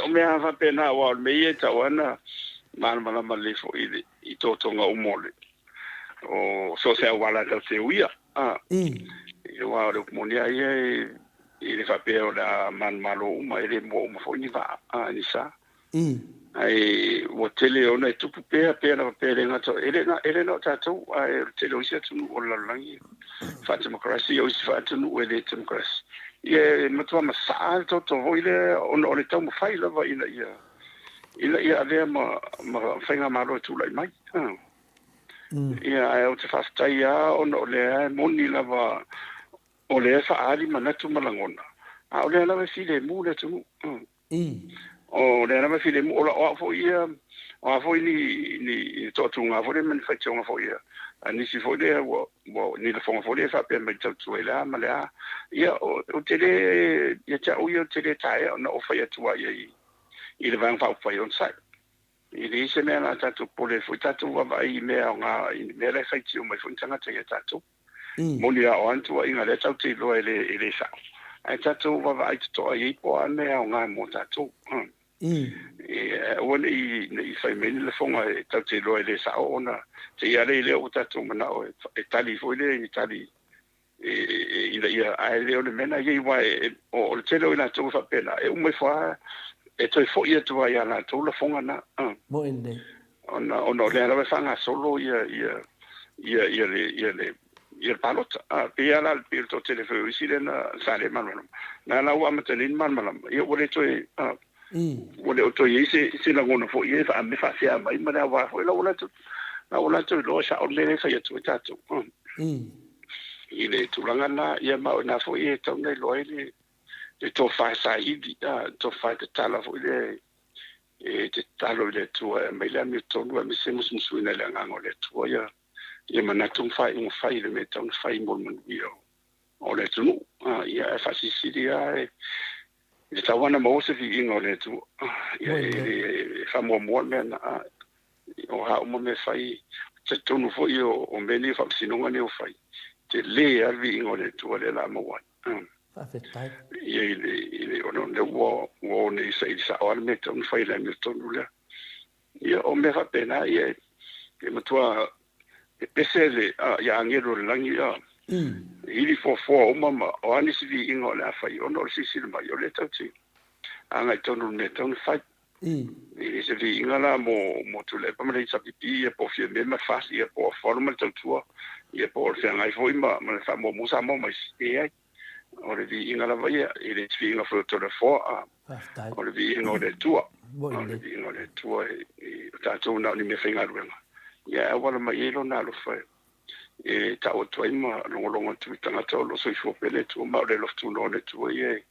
[SPEAKER 4] me ava pena wa me e tawana mal le fo i to tonga o mole o so se wala ta se uia io wa le monia e le fa pe o da man malo ma ele mo fo ni va ni sa ai o tele ona tu pe na pe nga to ele no tato ai tele o sia tu o la langi fa democracy o sia tu o le democracy e matua ma sa to voile on o le tau fai la va ia ave ma fenga malo tu lai mai ia ai o te fa stai on o le moni la va o le fa ali manatu malangona o le la fi le mu le tu o le na file mo o fo ia o fo ni to tunga fo le men fa tjonga fo ia ani si fo le o ni le fo le fa pe me tsu ela ma le ia o tele ia cha o ia tele tai no fa ia tua ia i le van fa fa on sai i le se me na tatu po le fo tatu wa vai me nga i me le fa tsu me fo tanga te tatu mo ni a o antu i nga le tau te lo ele sa ai tatu wa vai to ai po ane nga mo tatu o i fai meni le fonga e tau te loa le sa ona te ia le o tatu mana o e tali foi le i tali ia ai le o le mena i wa o le telo ina tu fa pena e ume fa e toi fo ia tu ia na tu le fonga na
[SPEAKER 2] mo ende
[SPEAKER 4] ona le ala fanga solo ia le ia palota pe ala pe to telefone sile na sale man na la wa matelin man ia wole to wole to se la ngona fo ia fa me fa sia mai ma wa fo la wala to lo sa on le fa ia to tato ile tulanga na ia ma na fo ia to nei lo ile to fa sa idi to fa te tala fo ile te talo le to mai la mi to no mi se musu na le ngango le to ia mana tung fai le me tung fai mo ia o le tu ia fa si dia e tawana mo se vi ingo le tu ia fa mo me o ha mo me fai te tonu fo io o me ni fa sinonga ne o fai te le vi ingo le tu le la mo wa
[SPEAKER 2] fa fetai
[SPEAKER 4] ia ile ono le wo ne sai sa o me tung fai le me tonu le ia o me fa pena ia e matua pesele ya angelo langi ili fo mama o ani sivi ingo la fai ono sisi ma yo le tati anga tonu ne tonu fai ili sivi ingala mo tu le pa mele sapipi e po fie me ma fasi e po forma tua e po se ngai foi ma fa mo musa mo ma e o le vi ingala vai ili sivi ingo fo to le fo o le vi ingo le tua o le vi ingo le tua e tato na ni me finga ruenga ya wala ma yelo na lo fa e ta o to ima longo tu tanga to lo so fo pele tu ma le lo tu no le tu ye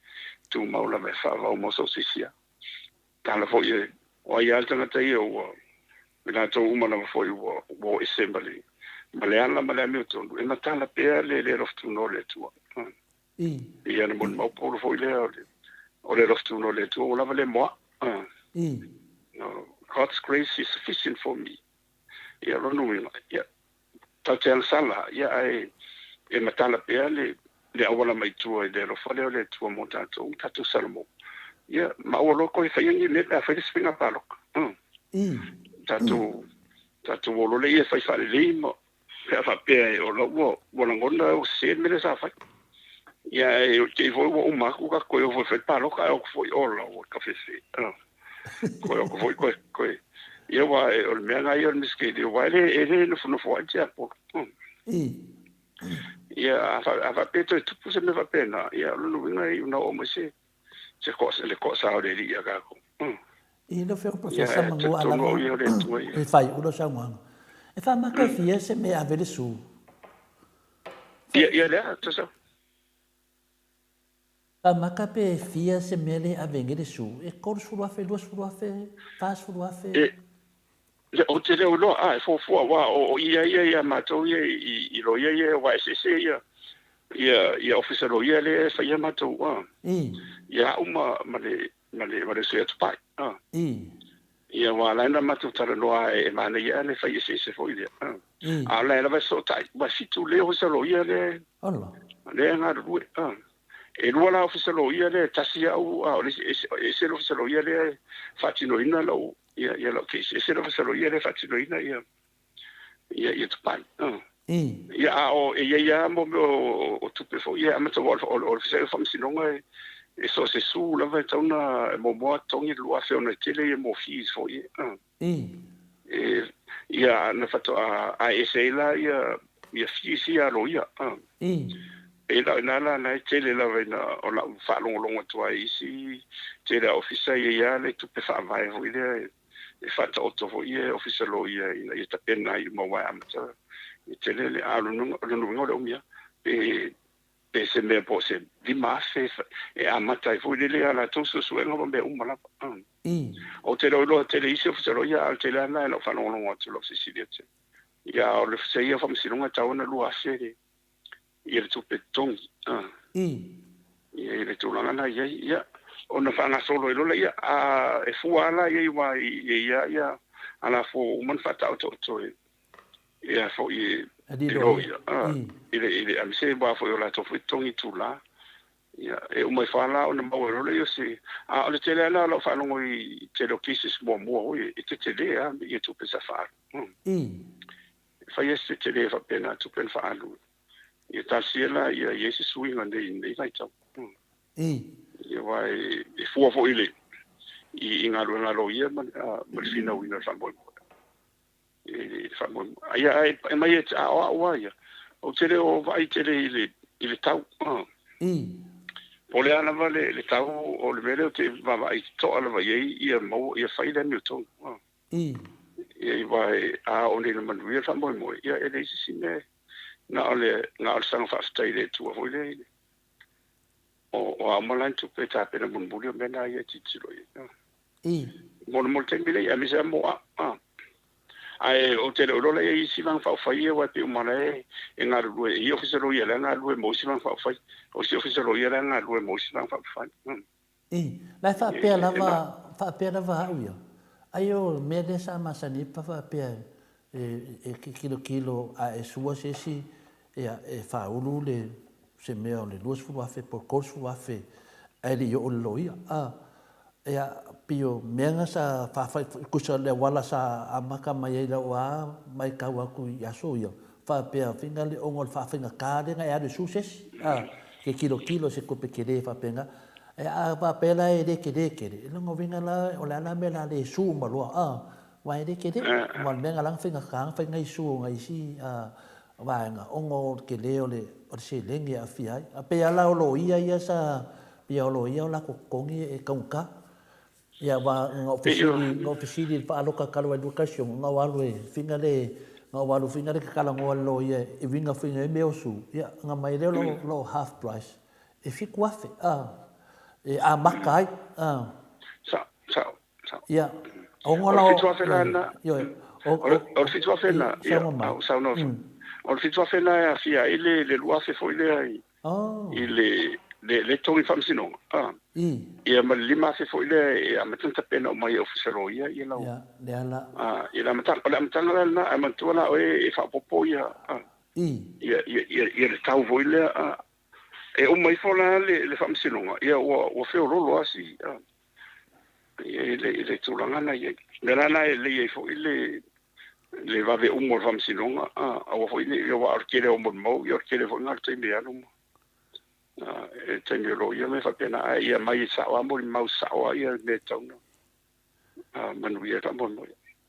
[SPEAKER 4] tu ma la me fa va mo so sia ta la fo ye o ya tanga te yo na to uma na fo yo wo assembly ma le ana ma le mi to e na ta la pe le lo tu no le tu ya no mo po fo le o le lo tu no le tu o la vale mo no God's grace is sufficient for me. Ia rono ia tau te sala ia e matala pea le awala mai tua le ro fale le tua mo tato salmo ia ma o loko e fai le a fai spinga palok tato o le ia fai fale le mo fa pea o lo wo ngona o se me le sa fai ia e te vo o ma ku ka ko o fai palok a o foi o lo ka fe ko ia wa o me nga ia miske di wa le no fo atia po ia ava peto tu puse me va pena ia lo vinga i una o me se le cosa o le ia ga ko
[SPEAKER 2] no fer professor mango ala e fai uno sa ngwa e fa ma ka fie se me avele su
[SPEAKER 4] ia le to sa
[SPEAKER 2] pa ma ka pe fie se me le avengere su e ko su lo fe fa su lo fe
[SPEAKER 4] o te leo lo fo wa o ia ma to i lo ia wa se ia officer lo ia le fa ia ma to ia uma ma le se tu pai ia wa la na ma to tara no e ma le ia le fa ia se fo ia la va so tai ma si tu le officer lo ia le le nga ru e lo la officer lo ia le tasia o le se lo officer lo ia le fa tino ina lo ia lo ke se lo fa lo ia le fatti lo ina ia tu pai ia o ia mo o tu pe fo ia ma to o se fa mi sinonga e so se su la va tona mo tongi lo a fe ona tele mo fees fo ia na fa to a ese la ia fees ia lo ia e la na tele la va na o la fa longo to ai si tele officer ia le tu pe fa vai fo ia e fata o to ia officer lo ia i ta pena i mo wa amata i tele le alo no ngoro mia pe se me po se di ma se e amata i fu le ala to so so ngo be umala o te lo tele i se officer lo ia al tele na no fa no to lo si diete ia o le se ia fa mi sinonga ta ona lu ase i le tu petong ia le tu langa na ia ona fanga solo e lola ia e fuala ia wa ia ala fo man fata to ia fo i ile am se ba fo la to tongi tula ia e o mai fala ona mo lola ia se a le tele ala lo fa no i te lo kisis mo e te tele a ia tu pe safar fa ia se tele fa pena tu pen fa alu ia tasiela ia yesu sui ngande nei vai tau ia vai e fo ile i ngalo ia ma fina wina fa mo e fa mo ia e mai e a ia o te le o vai te le ile tau o le ana vale le tau o le mele o te vai to ala vai ia mo ia fai le Newton ia vai a o le manuia fa mo ia e le sine na ole sang fa stai le tu o le o amalan tu pe ta pe na bunbuli o mena ia titiro ia mo te mile ia mi se mo ai o te lo le i si van fa ia wa pe umana e nga lu e ofisero ia la nga lu mo si van fa o si ofisero ia la nga lu mo si van fa
[SPEAKER 2] la fa pe lava hauia ai o me de sa masani pa fa pe e kilo a e sua se si e fa ulu le se me o le luas fu afe por kos fu afe ai le o loia ia pio menga sa fa kusa le wala sa amaka mai la wa mai ka wa ku ya so yo fa pe finga le ongol fa finga ka de nga ya de success ke kilo se ko pe kede fa penga fa pe la e de kede lo ngo vinga la o la me la le su ma lo wa de kede wa menga lang finga ka finga su ngai si wa nga ongo ke le o se lengi a fi ai pe ala o lo ia sa pe o lo ia la ko kongi e ka ia wa ngofisili pa aloka kalo education nga walu finga le kala ngolo ia e vinga finga e meosu ia nga mai le lo half price e fiku afe e a makai
[SPEAKER 4] sa
[SPEAKER 2] ia o ngola
[SPEAKER 4] o fitu afena ia sa no o fitu afena ia fia ile le luafe foi le ai ile le tongi famsino ia ma lima se foi le a matanta pena o mai ofisero ia la
[SPEAKER 2] le ala
[SPEAKER 4] ia la matanga na a mantuna o e fa popo ia ia le tau foi le e o mai fola le famsino ia o fe o lolo asi ia le tulanga na ia na le foi le va ve un famsino o foi le o arquere o mo ia arquere foi ngarte me anu tenho lo ia me fa pena ia mai sa wa mo mau sa wa ia me tona manu ia tambo mo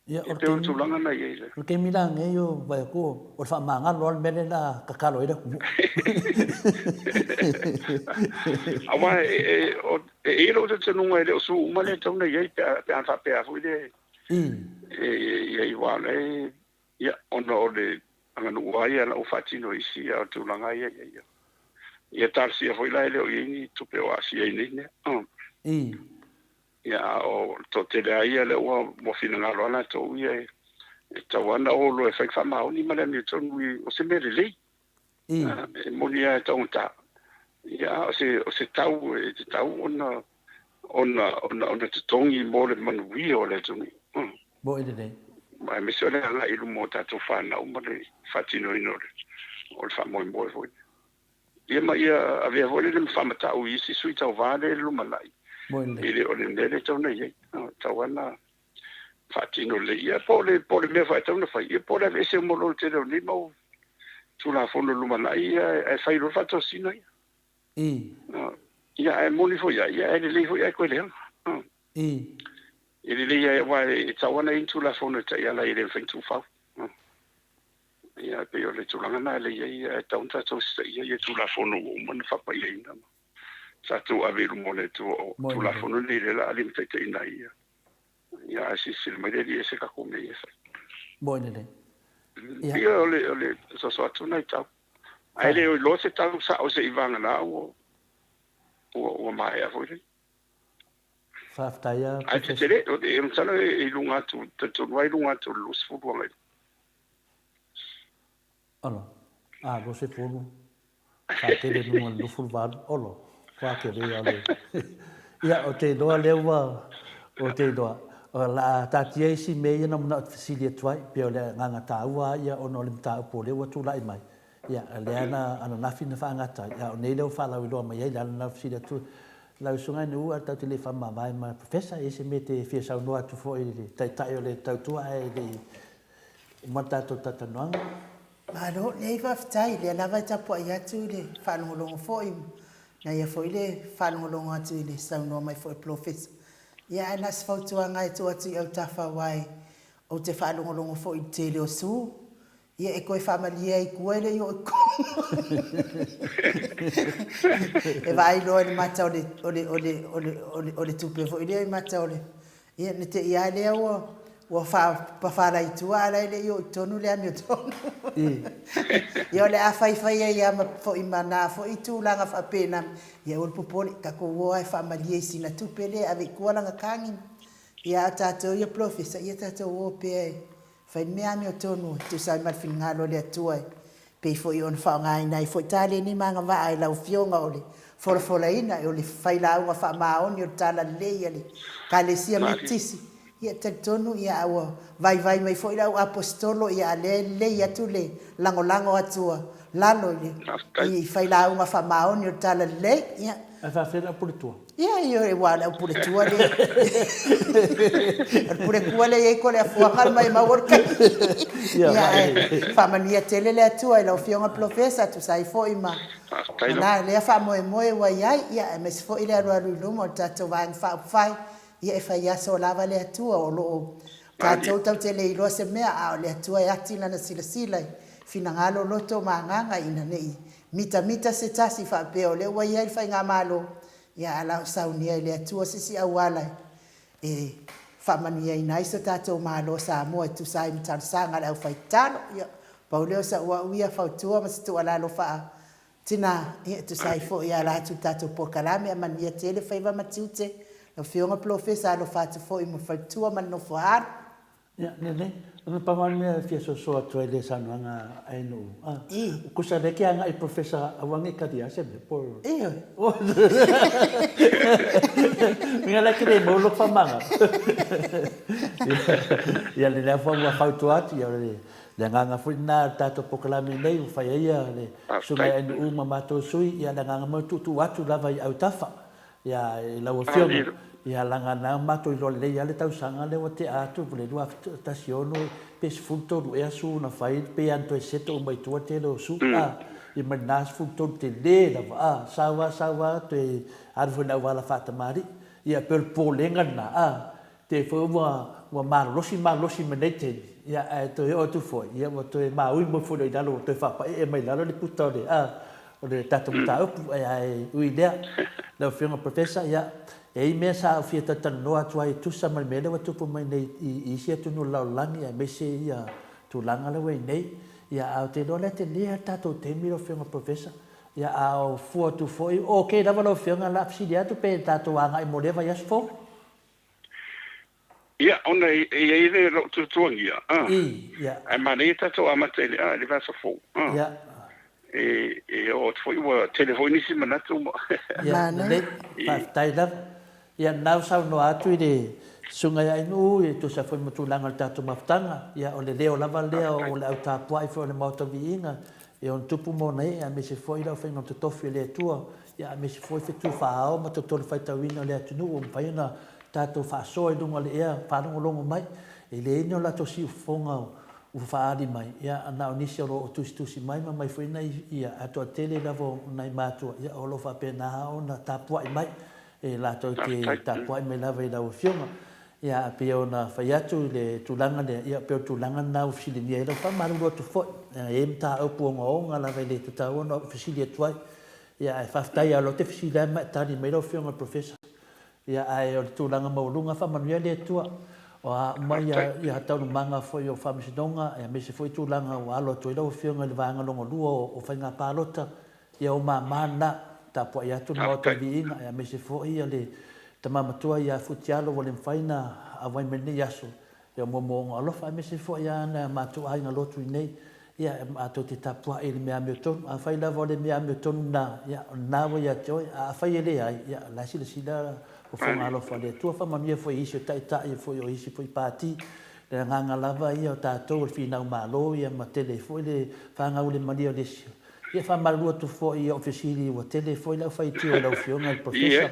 [SPEAKER 2] ia o
[SPEAKER 4] te tu langa na ia
[SPEAKER 2] o ke milang e yo vai ko o fa manga lo mele na kakalo ida
[SPEAKER 4] awa e lo te no e o su male tona ia pe an fa pe a fu de ia igual ia ono de anu wa ia o fatino isi o tu langa ia ia tarsia foi lá ele i tupe o asia ini ne ia o to te ai ele o mo fina ngalo na to ia e tawana o lo efek fa ma ni mala ni to ni o se me le mo ni a tonta ia o se tau ona te tongi mo le manu wi o le tuni
[SPEAKER 2] bo ide dei
[SPEAKER 4] ma me se la ilu mo ta to fa na o mo le fatino inore o fa mo foi ia mai avea vole le mafamata o isi sui tau vale luma lai ile o le nele tau nei tau ana fatino le ia po le mea fai tau na fai ia po le vese mo lo te reo ni mau tu la fono luma lai ia fai lo fato sino ia e moni fo ia e le fo ia koe le ile le ia wa tau ana intu la fono ta ia la ile fai tu fau ia pe o le tulanga na le ia taunta to ia tu la fono o man fa pa ia ina sa tu averu mo le tu la fono le la ali te ina ia si me le se ka come ia
[SPEAKER 2] bueno le
[SPEAKER 4] ia le so tu na tau ai le lo se tau sa o se ivanga na o mai a foi
[SPEAKER 2] fa taia
[SPEAKER 4] ai te le o e un sala e lunga tu vai lunga tu lu sfu mai
[SPEAKER 2] Olo, você fogo. Aquele no fulvado, olo, foi aquele ali. Ia o te doa lewa, o te doa. La tatia isi meia na muna fisilia tuai, peo le nganga taua ia o no limta po lewa tu lai mai. Ia le ana nafi na whaangata, ia o nei leo whala wiloa mai ei, lana na fisilia tu. Lau sungai ni ua tau te le whama mai ma professor isi me te fia sau noa tu fo i tai o le tautua e le umatato tatanoanga.
[SPEAKER 1] Malo, nei whaftai, le lava tapo ai atu le whanongolongo fōi. Na ia fōi le whanongolongo atu le saunoa mai fōi professor. Ia ana sfautua ngai tu atu i au tafa wai o te whanongolongo fōi te leo su. Ia e koe whamalia i kua le o ko. E vai loa ni mata o le tupe fo i lea i mata o le. Ia ne te ia lea ua pawhara i tua ala i le i o tonu lea mi o tonu. Ia o le a whaiwhai ai ama fo i mana fo i tūlanga whapena. Ia o le popole kako ua e whamalia i sina tupe lea ave kua langa kangina. Ia tātou ia profesa ia tātou o pea e. Fai mea mi o tonu, tu sai marwhingalo le atua. Pei fo i on whaongai nai, fo i tale ni manga waa e lau fionga o le whora ina, e o le whailaunga wha maoni o tala leia le kalesia me tisi. Ia te tonu ia awa vai mai fo i lau apostolo ia leia tu le lango atua. Lalo i whailaunga wha maoni o tala leia.
[SPEAKER 2] A whawhera pure tua.
[SPEAKER 1] Ia e wala pure tua le. Pure kua le e ko le afuanga mai maworka. Ia famania tele le atua ila fionga profesa tu sai fo ima. Na le fa moe wa ia ia mes fo ile aru lumo tato van fai ia e fai aso lava le atua o lo tato tau tele ilo se mea a le atua e atina na sila fina ngalo loto manganga ina nei mita se tasi fa pe o le wa ia fai ngamalo. Ia ala saunia le atua sisi awala e famania ina iso tato malo Samoa tu sai mtansanga le faitano ia pauleo sa uia fautua mas tu ala lo fa tina ia tu sai fo ia la tu tato pokalame mania tele faiva matute no fionga profesa lo fa tu fo i mo fautua man no foar
[SPEAKER 2] ia ne no pamane fia so tu ele sananga ai no ku sa de que anga i profesa awangi kadia se por minha la que mo lo famanga ia le fa wa fautuat ia le nganga fu na tato pokalame nei fa ia le sunga ai uma mato sui ia nganga mo tu atu lava i autafa ia la ofio ia langa na mato i le ia le tau sanga le o te atu le dua stasiono pes funto do asu na fai pe anto e seto o mai tua te lo su i manas funto te le la sawa te arvo na wala fata mari ia per polenga na te fo wa marosi menete ia to o tu foi ia mo to ma ui mo fo da lo te fa pa e mai la le puto de o le tato mutau ai ui dea la firma professor ia e me sa fia tata no atu ai tu sa mal mele watu po mai nei I sia tu no laulangi ai me se ia tu langa le wei nei ia au te no le te lea tato te miro firma professor ia au fu tu foi okay da valo firma la psidia tu pe tato anga I moleva ia fo
[SPEAKER 4] ia ona e le lo tu ia
[SPEAKER 2] ia
[SPEAKER 4] ai mane tato amatele le va so fo
[SPEAKER 2] ia
[SPEAKER 4] e o foi o telefone si manatu
[SPEAKER 2] ia nei pa tai da ia nau sau no atu I le sunga ia inu e tu sa foi mutulanga tatu maftanga ia o le leo lava leo o le auta puai foi le Maota Viiga e on tupu mo nei a me se foi la foi no te tofi le tua ia me se foi tu faao ma to to fai tawina le atunu o pai na tatu fa so e dunga le ia fa no longo mai e le no la to si fonga u fa di mai ia na onisi o tu si mai ma mai foi nei ia ato tele lavo nai matua ia o lo fa pena o na tapuai mai e la to ke tapuai me lava I la fioma ia pe ona fa atu le tulanga le ia pe tulanga na ofisili ia fa maru lo tu fo e mta o pu nga la vele tu ta ona ofisili tuai ia fa tai a lo te ofisili ma tani me lo fioma professor ia ai o tulanga maulunga fa manuia le tua o mai ia tau manga foi o famisidonga e me se foi tulanga o alo to lo fioma le vanga longo luo o fa nga palota ia o mana ta po ia tu no to Viiga ia me se foi ia le tamama tua ia futialo wole faina a vai meni yaso ia mo alo fa me se foi ia na matu ai na lotu nei ia ato te tapua ele me ameton a fai la vole me ameton na ia na wo ia toi a fai ele ai ia la sila o fonga alo fa le tua fa mamia foi iso tai foi o isi foi pati le nganga lava ia o tatou o fina malo ia ma tele foi le fanga o le mania desio ia fa malua tu foi ofisili o tele foi la fai tio la fionga il professor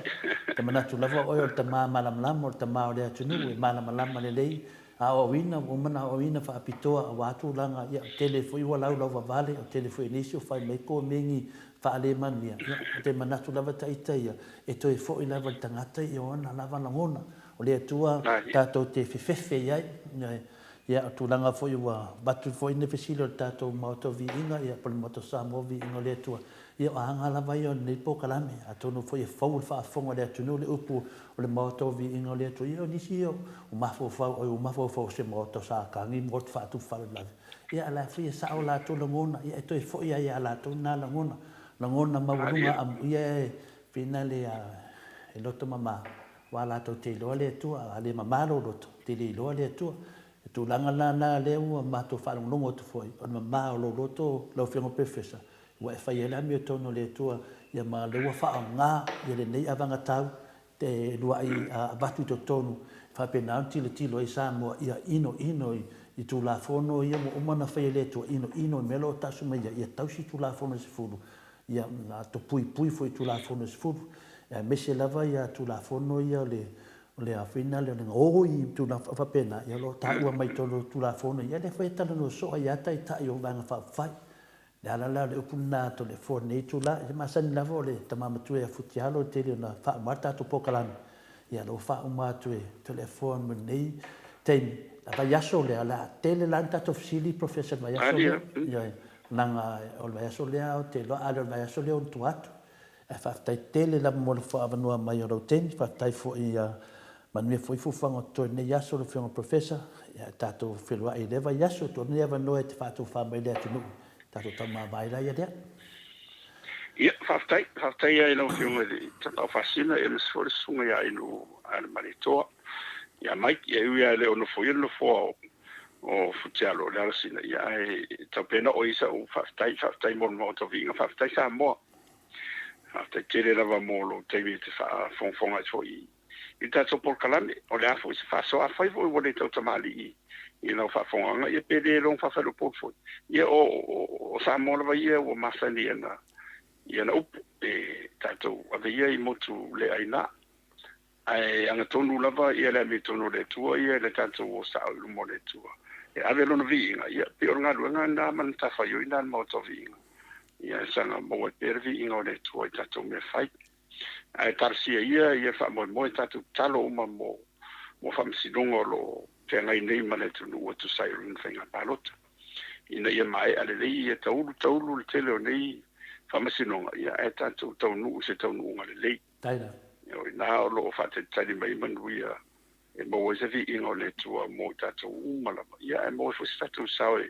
[SPEAKER 2] te manatu lava o te malam o te mau le tunu e malam le lei a o wina o mana o wina fa apitoa o watu langa ia tele foi wala o vale o tele foi inisio fai me ko mengi fa ale mania te manatu lava taitaia e toi foi lava tangata i ona lava langona o le tua tato te fefefe ia ia tulanga fo ia batu fo ine fesilo tato Maota Viiga ia pole Maota Samoa Viiga le tua ia anga lava ia nei po kalame atono fo ia fau fa fonga le tunu le upu o le Maota Viiga le tua ia nisi ia o mafo fau se Maota sa kangi mo fa tu fa la ia la fo ia sa o la to ngona ia to fo ia la to na la ngona maurunga am ia finale a e loto mama wala to te lo le tua ale mama lo te lo le tua tu langa na le u ma to fa longo to foi o mama lo loto lo fengo professor wa fa ia la mi to no le tua ia ma le wa fa nga ia le nei avanga tau te lua i batu to tonu fa penalti le tilo i Samoa ia ino i tu la fono ia mo mana fa le tua ino melo tasu mai ia tau si tu la fono se fulu ia na to pui foi tu la fono se fulu me se lava ia tu la fono ia le afina le o i tu la fa pena ia lo ta ua mai tolo tu la fono ia le fa tala no so ia ta io vanga fa fai la le upuna to le fono tu la ma san la vole tamama tu e futialo te le na fa marta to pokalan ia lo fa uma tu e telefono nei tem la yaso le ala tele lanta to fili professor va yaso ia nanga o va yaso le o te lo ala va yaso le on tuato e fa tai tele la mo fa vanua mai o ten fa tai fo ia manue foi fufanga to ne yaso le fiona professor ia tato felua i leva yaso to ne va no e fa to fa mai le tinu tato tama vai la ia
[SPEAKER 4] ia fa tai ia no fiona di tata fascina e le sunga ia ino al marito ia mai ia le ono foi no fo o futialo le sina ia e tapena o isa o fa tai mon Maota Viiga fa tai Samoa te kere lava molo te te fa fonfonga foi i tato por kalame o le afo se fa so a fai vo le tau tamali i no fa fonga ia pede long fa lo por foi ia o Samoa lava ia o masani na up e tato ave ia i motu le aina ai anga tonu lava ia le mi tonu le tua ia le tato o sa lu mo le tua e ave lo no Viiga ia pe o nga na man ta fa yo ina Maota Viiga ia sanga mo per Viiga le tua tato me fai ai tarsia ia fa mo tato talo mo fa msidongo lo te ngai nei mane tu no tu sai rin fenga palot ina ia mai ale le ia taulu le tele nei fa msidongo ia tato taunu se taunu ngale le
[SPEAKER 2] taina
[SPEAKER 4] o na lo fa te tali mai manuia e mo se Viiga le tua mo tato mala ia mo fo tato sai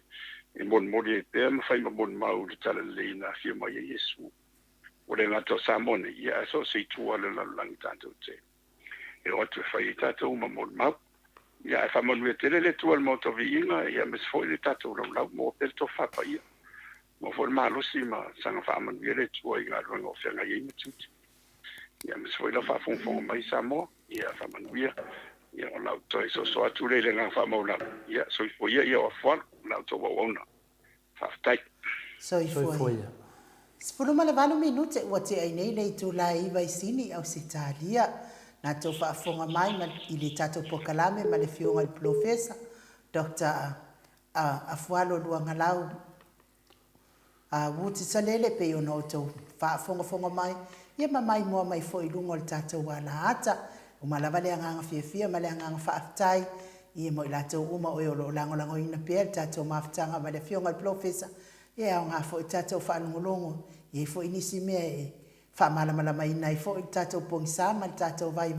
[SPEAKER 4] e mon mori e ma fai mon mau de tala le na fia mai Yesu o le ngato Samoa ia so se tua le la lang tanto te e o tu fai tato ma mon mau ia fa mon we tele le tua Maota Viiga ia mes foi le tato la mo per to fa pa ia mo for malo sima sanga fa man le tua ia rongo fenga ia mituti ia mes foi la fa fon mai Samoa ia fa man ia o lau toi so atu le nga fa maula ia so foi ia o Afualo lau to ona fa tai
[SPEAKER 1] so foi sepuluh ma le valu minute ua te ai nei nei tu la iva i sini au sitalia na to fa fonga mai ma i le tato pokalame ma le fionga il professor Dr. Afualo luanga lau wuti salele pe ono to fa fonga mai ia mai mo mai foi lungo le tato wala ata o malava le anga fia ma le anga faatai i mo la to uma o lo lango ina pe tato maftanga ma le fionga il professor ia nga fo tato fa ngolongo e fo inisi me fa mala mai nai fo tato pongsa ma tato vai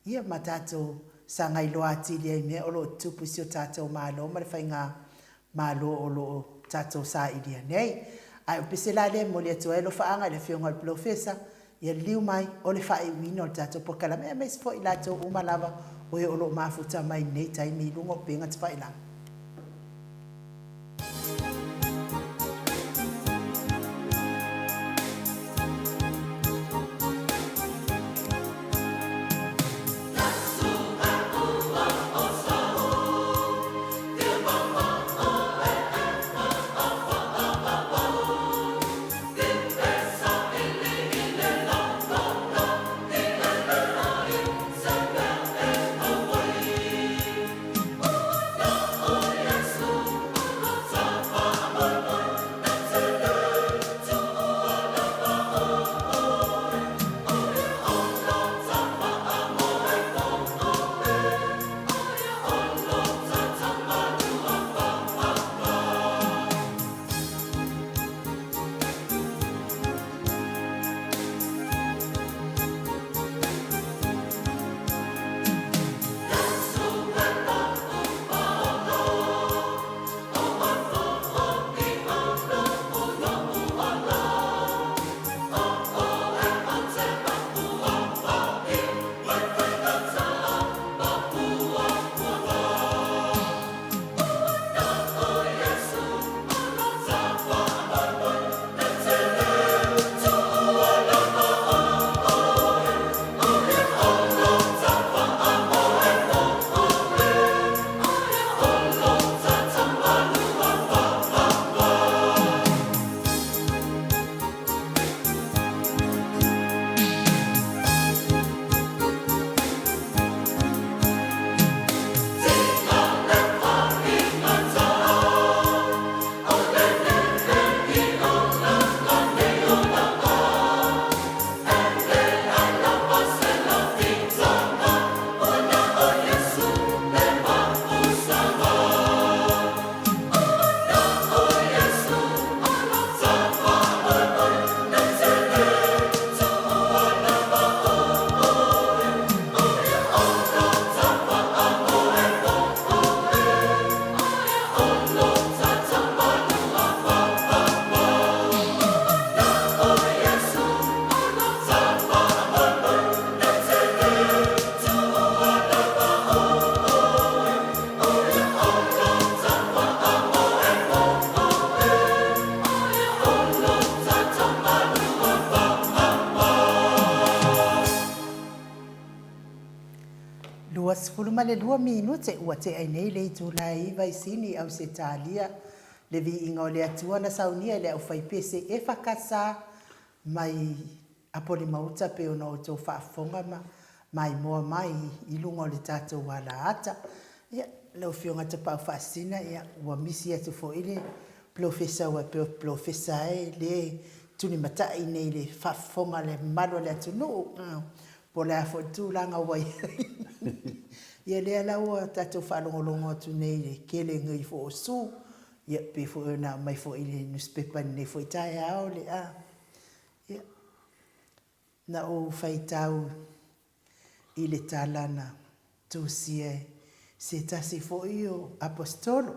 [SPEAKER 1] ia ma tato sanga ilo ati le me o lo tupu sio tato malo ma le fainga malo o lo tato sa idia nei ai pisela le mo le to elo fa anga le fionga il professor ia liu mai o le fai wino tato pokala me mes fo ila to uma lava o e o lo mafuta mai nei tai mi lungo penga tfa ila
[SPEAKER 3] Oh
[SPEAKER 1] le 2 minute ua te ai nei le tu lai vai sini au se talia le Viiga o le atua na saunia le au fai pese e fakasa mai apoli Maota pe ona o tō whaafonga mai moa mai i lunga o le tātou wala ata. Ia, leo fionga te pau whaasina, ia, ua misi atu fo ile profesa ua profesa e le tuni matai nei le whaafonga le malo le atu nuu. Po le afo tūlanga wai. Ia lea laua tātou whaalongolongo atu nei le kele ngai fo o su. Ia, pe fo na mai fo ile newspaper nei fo itai ao le a. Ia, na o whaitau i le talana tūsia se tasi fo i o apostolo.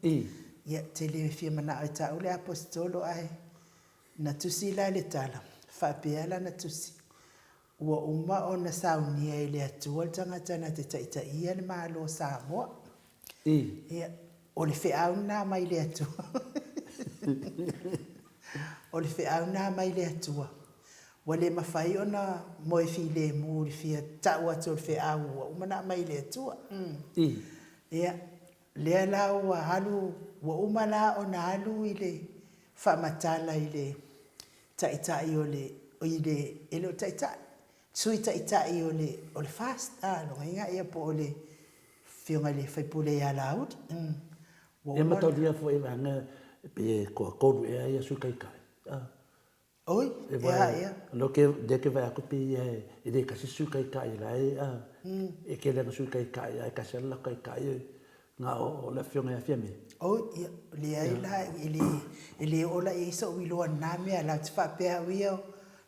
[SPEAKER 1] Ia, te le fia mana o tau le apostolo ai. Na tusi la le tala. Whapeala na tusi. Ua uma o na saunia i le atua tangata na te taita ia le malo Samoa. Ia, o le whiau nā mai le atua. O le whiau nā mai le atua. Wa le mawhai o na moe fi le mūri fia tau atu o le whiau ua uma nā mai le atua. Ia, lea la ua halu, ua uma la o na halu i le whamatala i le taita i o le, o i le, ele o taita. Sui taitai o le fast, longa inga ia po o le fionga le whaipule ia laud.
[SPEAKER 2] Ia matauria fo e wanga pe koa koru ea ia su kai kai.
[SPEAKER 1] Oi, ia.
[SPEAKER 2] Lo ke deke vai ako pe e de kasi su kai kai lai e ke le su kai kai ai kasi la kai kai nga o la fionga ia fiame.
[SPEAKER 1] Oi, ia, le ai la ele ola e so wiloa na me ala tfa pe wio.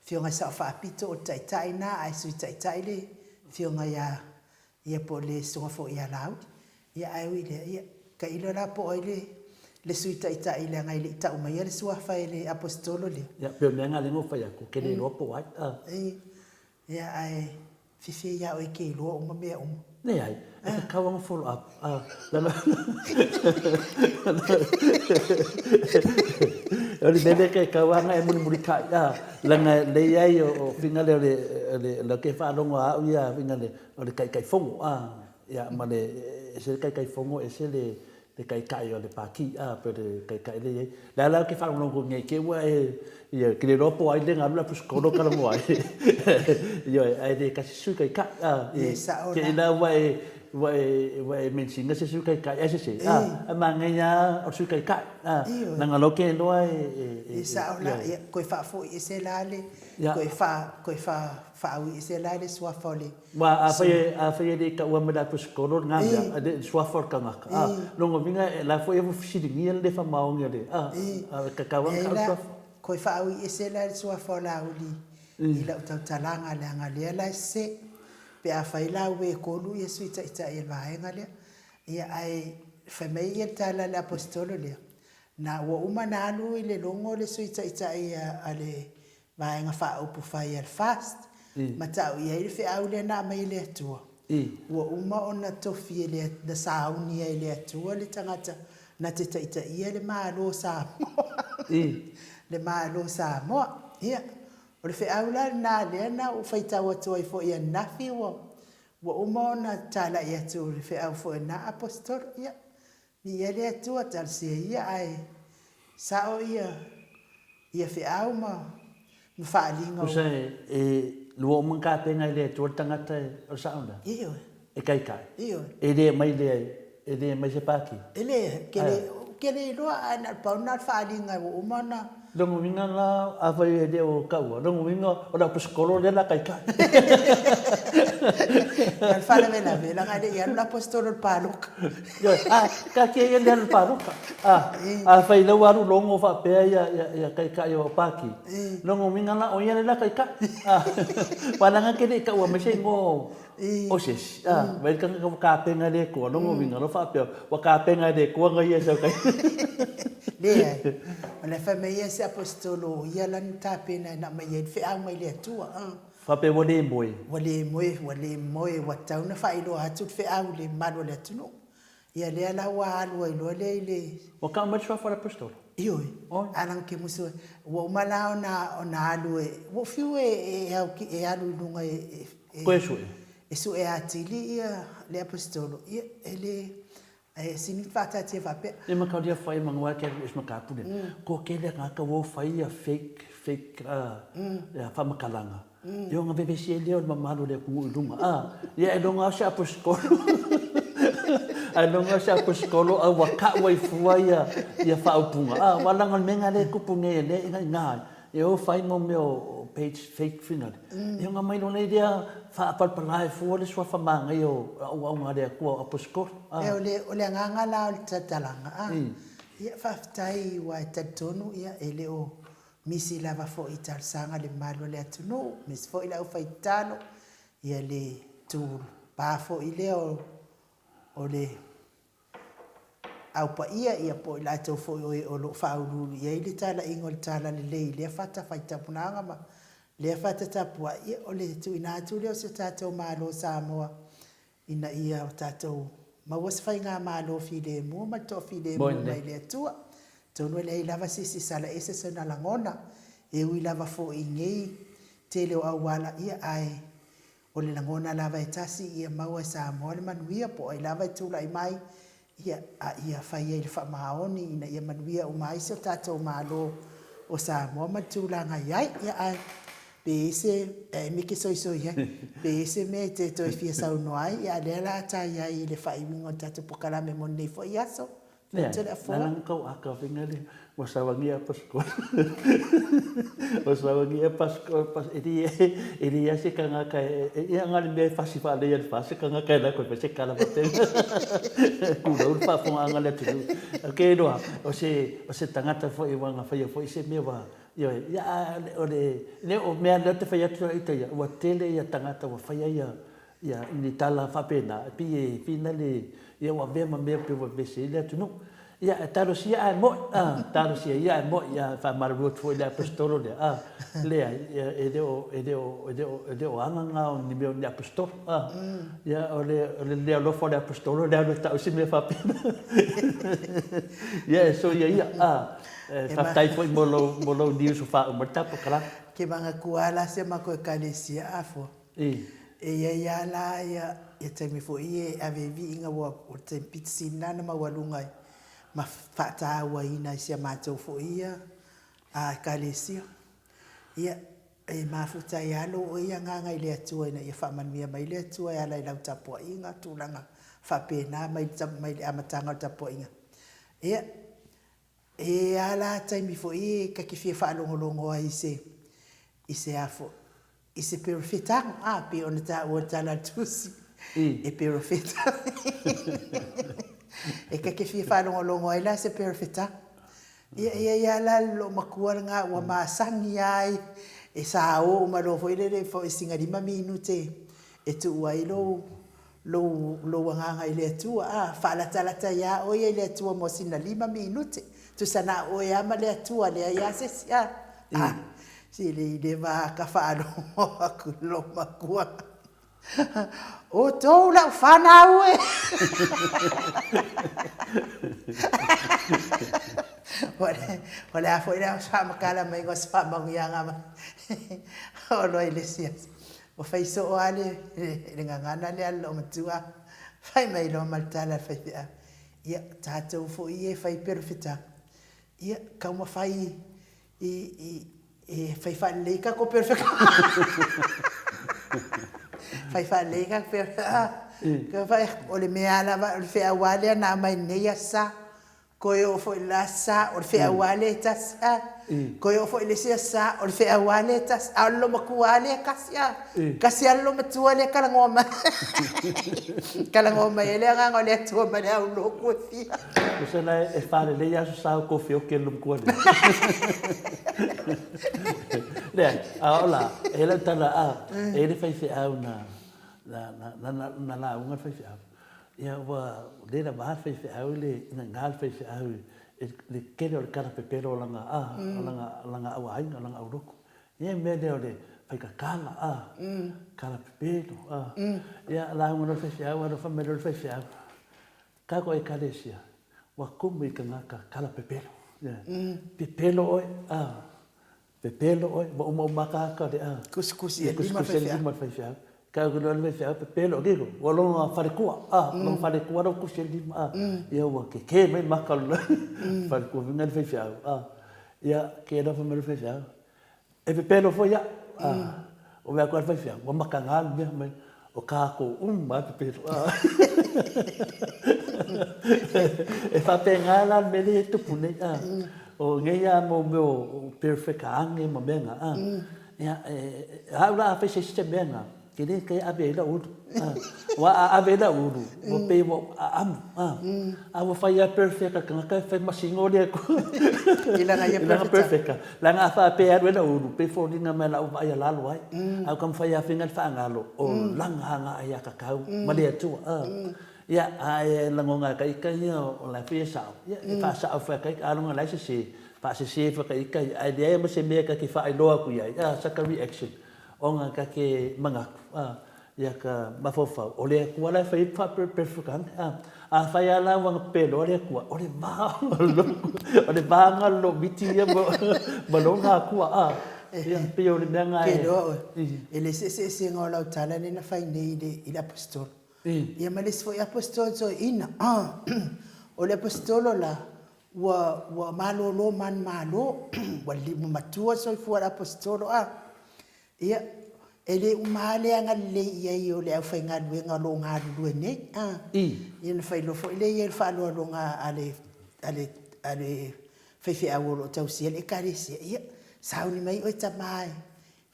[SPEAKER 1] Fionga sa whaapito o taitai nā, ai sui taitai le, fionga ia po le sunga fo ia laud. Ia ai ui le, ia, ka ilo la po oi le sui taitai le ngai le ita umai le sua whai le apostolo le.
[SPEAKER 2] Ia, peo mea ngā lengo whai ako, ke le ropo ai.
[SPEAKER 1] Ia ai, whiwhi ia oi ke iloa uma mea uma.
[SPEAKER 2] Nei ai, e ka kawanga follow up. Langa... Ori bebe ke kawanga e muri kai langa le ai o finga le ke fa longo a ia finga le o le kai fongo ia ma le se kai fongo e se le kai o le paki pe le kai le la ke fa longo ngai ke wa ia ke le ropo ai le ngabla pus kono kala mo ai ia ai de kasi su kai ke la vai mensinga se su kai se manganya o su kai nanga loke no
[SPEAKER 1] e sa ola ko fa fo e se la le ko fa wi se la le swa fole
[SPEAKER 2] wa a fa de ka wa meda pus kono nga de swa for ka nga longo vinga la fo e fo le fa maonga de ka ka wa
[SPEAKER 1] ko fa wi e se la swa fola uli ila talanga le nga le la se pe a faila we ko lu yesu ita e vaenga le ia ai famei tala le apostolo le na wo uma na lu le longo le su ita ia ale vaenga fa upu fai al fast mata ia ile fe au le na mai le tua wo uma ona tofi le da sauni le tua le tangata na te ita ia le malo sa le malo sa mo ia o le whiaula nā leana o whaitau atu ai fo ia nafi wa umona tala ia tu le whiau fo ia apostol ia ni ia le atu atal se ia ai sao ia whiau ma whaalinga
[SPEAKER 2] o se lua manga penga le atu tangata o sauna
[SPEAKER 1] iyo
[SPEAKER 2] e kai kai
[SPEAKER 1] iyo
[SPEAKER 2] e le mai se paki
[SPEAKER 1] ke le loa ana pauna whaalinga o umona
[SPEAKER 2] Dongo minga la avai de o kaua. Dongo minga o da psikolo de la kai kai.
[SPEAKER 1] Al fala vela ngade ia la apostolo paluk.
[SPEAKER 2] Yo ka ke ia le paluk. Fai le waru longo fa pe ia kai kai o paki. Dongo minga la o ia la kai kai. Palanga ke de ka o me se ngo o ses. Vai ka penga de ko dongo minga lo fa pe. Wa ka penga de ko ngai ia kai.
[SPEAKER 1] Le ona famia se apostolo ia lan tapena na mai fe au mai le tua
[SPEAKER 2] fa pe wale moi
[SPEAKER 1] wa tauna fa ilo atu fe au le malo le tunu ia le ala wa alu ilo le
[SPEAKER 2] o ka mai fa apostolo
[SPEAKER 1] io alan ke muso wa mala ona alu wo fiu e au ki e alu lunga
[SPEAKER 2] ko eso
[SPEAKER 1] e su e atili ia le apostolo ia ele sini fata te fape
[SPEAKER 2] e makaria fai mangwa ke is makapune ko ke le ngaka wo fai a fake ya fa makalanga yo nga bebe si ele on mamalo le ku lunga ya e longa sa apostolo ai longa sa apostolo a waka wai fuaya ya fa upunga wala ngal menga le kupunge le ngai e o fai mo meu page fake final yo nga mai lona idea fa palpalai fu le sua fa manga yo o nga le ku apostolo
[SPEAKER 1] ole nganga la tatalanga ia fa tai wa tatonu ia ele o misi lava fo ital sanga le malo le atunu mis fo ila fa itano ia le tu pa fo ile o le au pa ia po ila to fo o lo fa ulu ia ile tala ingol tala le fata fa itapunanga ma le fata tapua ia o le tu ina tu le se tato malo Samoa ina ia o tato ma was fa nga malo file mo ma to file mo mai le tua tono le lava sisi sala ese sona langona e ui lava fo ingei tele o awala ia ai o le langona lava e tasi ia maua Samoa le manuia po ai lava tula i mai ia fai ai le whamaoni ina ia manuia o mai se o tato malo o Samoa ma tula ngai ai ia ai pe ese miki soisoi ai pe ese me te toi fia saunoai ia le la tai ai le fai mingo tato pokala me mone fo iaso
[SPEAKER 2] Nalang kau aka fingali wasawangia paskol. Wasawangia paskol pas ini ya si kanga kai yang ngali me festival dia fasi kanga kai la ko pese kala baten. Kulo pa fo angale tu. Okay do. O se tangata fo iwanga fa fo se me wa ya ole ne o me anda te fa ya tu ita wa tele ya tangata wa fa ya ni tala fa pena pi na le ia wa be ma me pe wa be se le tu no ia taro sia mo taro sia ia mo ia fa maru fo le apostolo le le e de o anga ni me le apostolo ia le lo fo le apostolo le ta o si me fa pe ia so ia fa tai foi mo lo di so fa mo ta po kala
[SPEAKER 1] ke manga kuala se ma ko kalesia afo ia la ia te mi fo ie ave Viiga wa o te pitsina na mawalunga ma fata wa ina sia matou fo ia a kalesia ia ma futa ia lo o ia nganga ile atua ina ia fa manmia mai ile atua ia la lau tapo inga tulanga fa pena mai amatanga tapo inga ia ala tai mi fo ie ka ki fa longo ai se afo ise perfita pe ona ta o tala tusi e perfita e ka ke fa longo ai la se perfita ia la lo makua nga wa masangi ai e sa o ma lo foi le fo singa di minute e tu ai lo nga ile tu fa la tala ta ya o ia le tu mo sina 5 minute tu sana o ya ma le tu le ya se sia si le va ka fa lo aku lo makua o to la fana we Wala foi na sa makala mai go sa mangyanga ma o lo ilesias o fai so ale ngana le allo matua fai mai lo maltala fai ia tato fo ia fai perfita ia ka mo fai fai fa leka ko perfecto fai fa leka ka fai o le mea la fe awale na mai ne sa koyo fo la sa o fe awale tas koyo fo le sa o fe awale tas allo makuale kasia allo matuale kala ngoma ele nga le tu ma le au ko fi
[SPEAKER 2] Você não é fala le ya sa ko fi o ke lum ko le ala ela tá lá ele fai fi au na unga fai fi au ia wa le na ba fai fi au le na ngal fai fi au le kero le cara pepero langa au ai langa au roko ia me le fai ka kala kala pepero ia la unga fai fi au na fa me le fai fi au ka ko e kalesia wa kumu i ka ngaka kala pepero pepelo oi pepelo oi wa uma maka ka de
[SPEAKER 1] kuskusi
[SPEAKER 2] lima fai fi ka ko le fe pe pelo ke ko wa lo fa ko lo fa ko ro ku se li ia wa ke me ma ka lo fa ko vinga fe fe ia ke da fa me fe fe e pe pelo fo ia o me ko fe fe wa ma ka ngal me o ka ko ma pe pelo e fa pe ngala me le tu pune o ngeia mo perfect ange mo benga ya ha fa se benga que nem que a beira udo a beira udo o pe mo a vou fazer perfeita que não quer fazer mais senhor e
[SPEAKER 1] ila nga
[SPEAKER 2] perfeita lá na fa pe a beira udo pe fori na mela o vai lá lo ai a como fazer fingal fa ngalo o lang hanga ai ka kau malia tu ya ai langonga kai kai o la fe sa ya fa sa fa kai a longa lai se fa se fa kai kai ai dia mo se me ka ki fa ai lo ku ya sa ka reaction onga ka ke manga ya ka mafofa ole ku ala fa fa perfekan a fa ya la wang pelo ole ku ole ba ngalo biti ya mo lo nga ku ya pe ole nga
[SPEAKER 1] ke do ele se ngola utala ni na fa nei de ila apostol ya malis fo apostol so ina ole apostolo la wa malo lo man malo wali matua so fo apostolo ia ele umale anga le ia yo le fa nga lo nga lu ne ia fa lo fo ile ia fa lo nga ale fe awolo tau si ele karisi ia sauni mai o tamai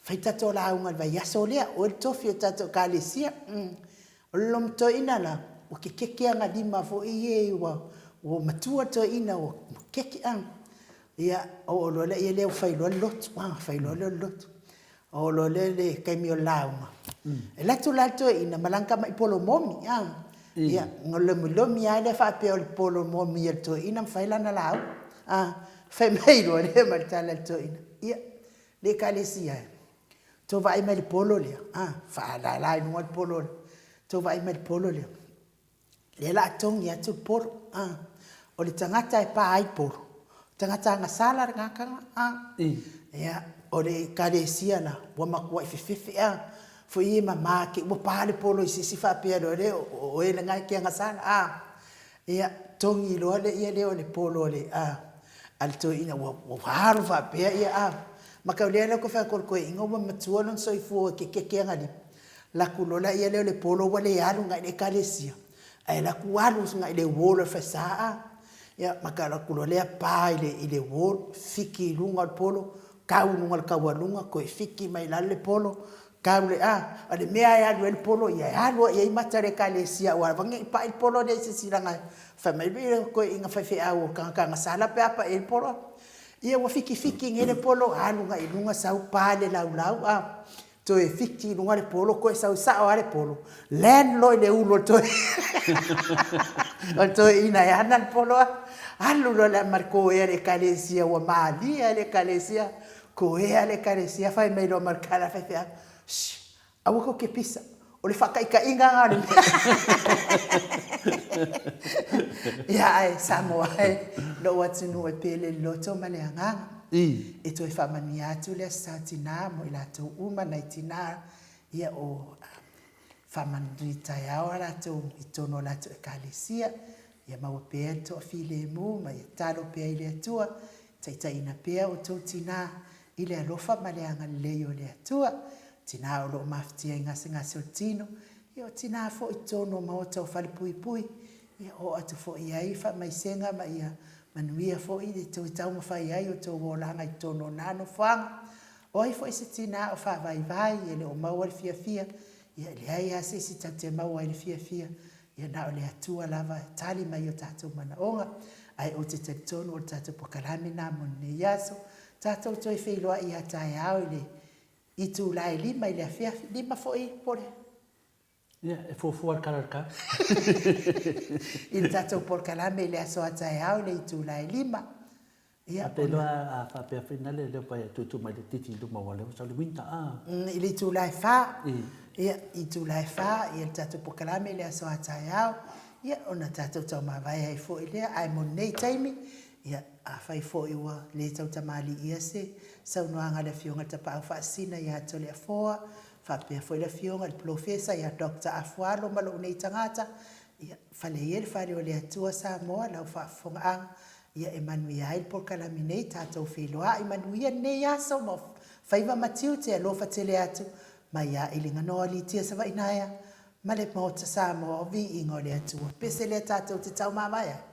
[SPEAKER 1] fa tato la nga va ya solia o to fi tato kalisia lom to inala o ke anga di ma fo ie o matua to ina o ke ia o lo le ile fa lo lot fa lo lot o lo le kai mi launga e la tu ina malanga mai polo momi ia ngolo mi ale fa pe polo momi to ina faila na lau fa mai lo le maltala to ina ia le kalesia to vai mai polo le fa la no polo to vai mai polo le la tong ya tu polo o le tangata e pa ai polo tangata nga sala nga ia o le kalesia na wa makua fifi fo i mama ke mo pale polo si fa pe le o ele nga ke nga sala ia tongi lo le ia le o le polo le alto ina wa haru fa pe ia maka le ko fa ko ingo ma matua non so i fu ke nga di la kulola ia le polo wa le alu nga le kalesia ai la kualu nga le wolo fa sa ia maka la kulola pa ile wolo fiki lunga polo kau nunga kawalunga ko fiki mai lalle polo kau le ale mea ya le polo ya ia matare kalesia wa vangi pa il polo de silanga fa mai bi ko inga fa fe au ka sala pe apa il polo ia wa fiki ngene polo alunga ilunga sau pale lau to e fiki lunga le polo ko sau sa ale polo len lo le ulo to to ina ya nan polo alu lo la marco e kalesia wa mali e kalesia ko le carecia fai mai lo marcala fa fa awu ko ke pisa o le fakai ka inga ngale ya ai Samoa lo watinu e pele lo to male anga e to fa mania tu le satina mo ila to uma naitina ya o fa mandrita ya ora to itono la to kalesia ya ma pe to file mo mai talo pe ile tua taitaina pe o to tina ile alofa maleanga leo le atua tina o lo maftia ngasi o tino io tina fo itono maota o fali pui o atu fo ia fa mai senga ma ia manuia fo i to tau ma fa ia o to volanga itono nano fanga o i fo ese tina o fa vai ele o mau fia ia le ai ase si tate mau ele fia ia na le atua lava tali mai o tato mana onga ai o te tono o tato pokalame na mo ne yaso tato toi feiloa ia tai au ile i tu lai lima ile afia lima fo i pore
[SPEAKER 2] ia e fo al karaka
[SPEAKER 1] il tato por kalame ile aso tai au ile i tu lai lima ia
[SPEAKER 2] pelo a fa pe finale le pa tu mai de titi du ma wale so le winta
[SPEAKER 1] ile tu lai fa ia i tu lai fa il tato por kalame ile aso tai au ia ona tato to ma vai ai fo ile ai mo nei taimi ia a fai fo iwa le tau tamali ia se sau noanga le fionga ta pau fa sina ia to le foa Whapea foi la fionga le profesa ia Dr. Afualo malo nei tangata. Ia whale iere whare o le Atua Samoa lau whaafonga ia e manui ai por kalaminei tātou whiloa i manuia nei aso mo whaiva matiu te alofa tele atu ma ia ilinga noa li tia sa vainaia ma le Maota Samoa o Viiga o le Atua. Pese le tātou te tau mamaya.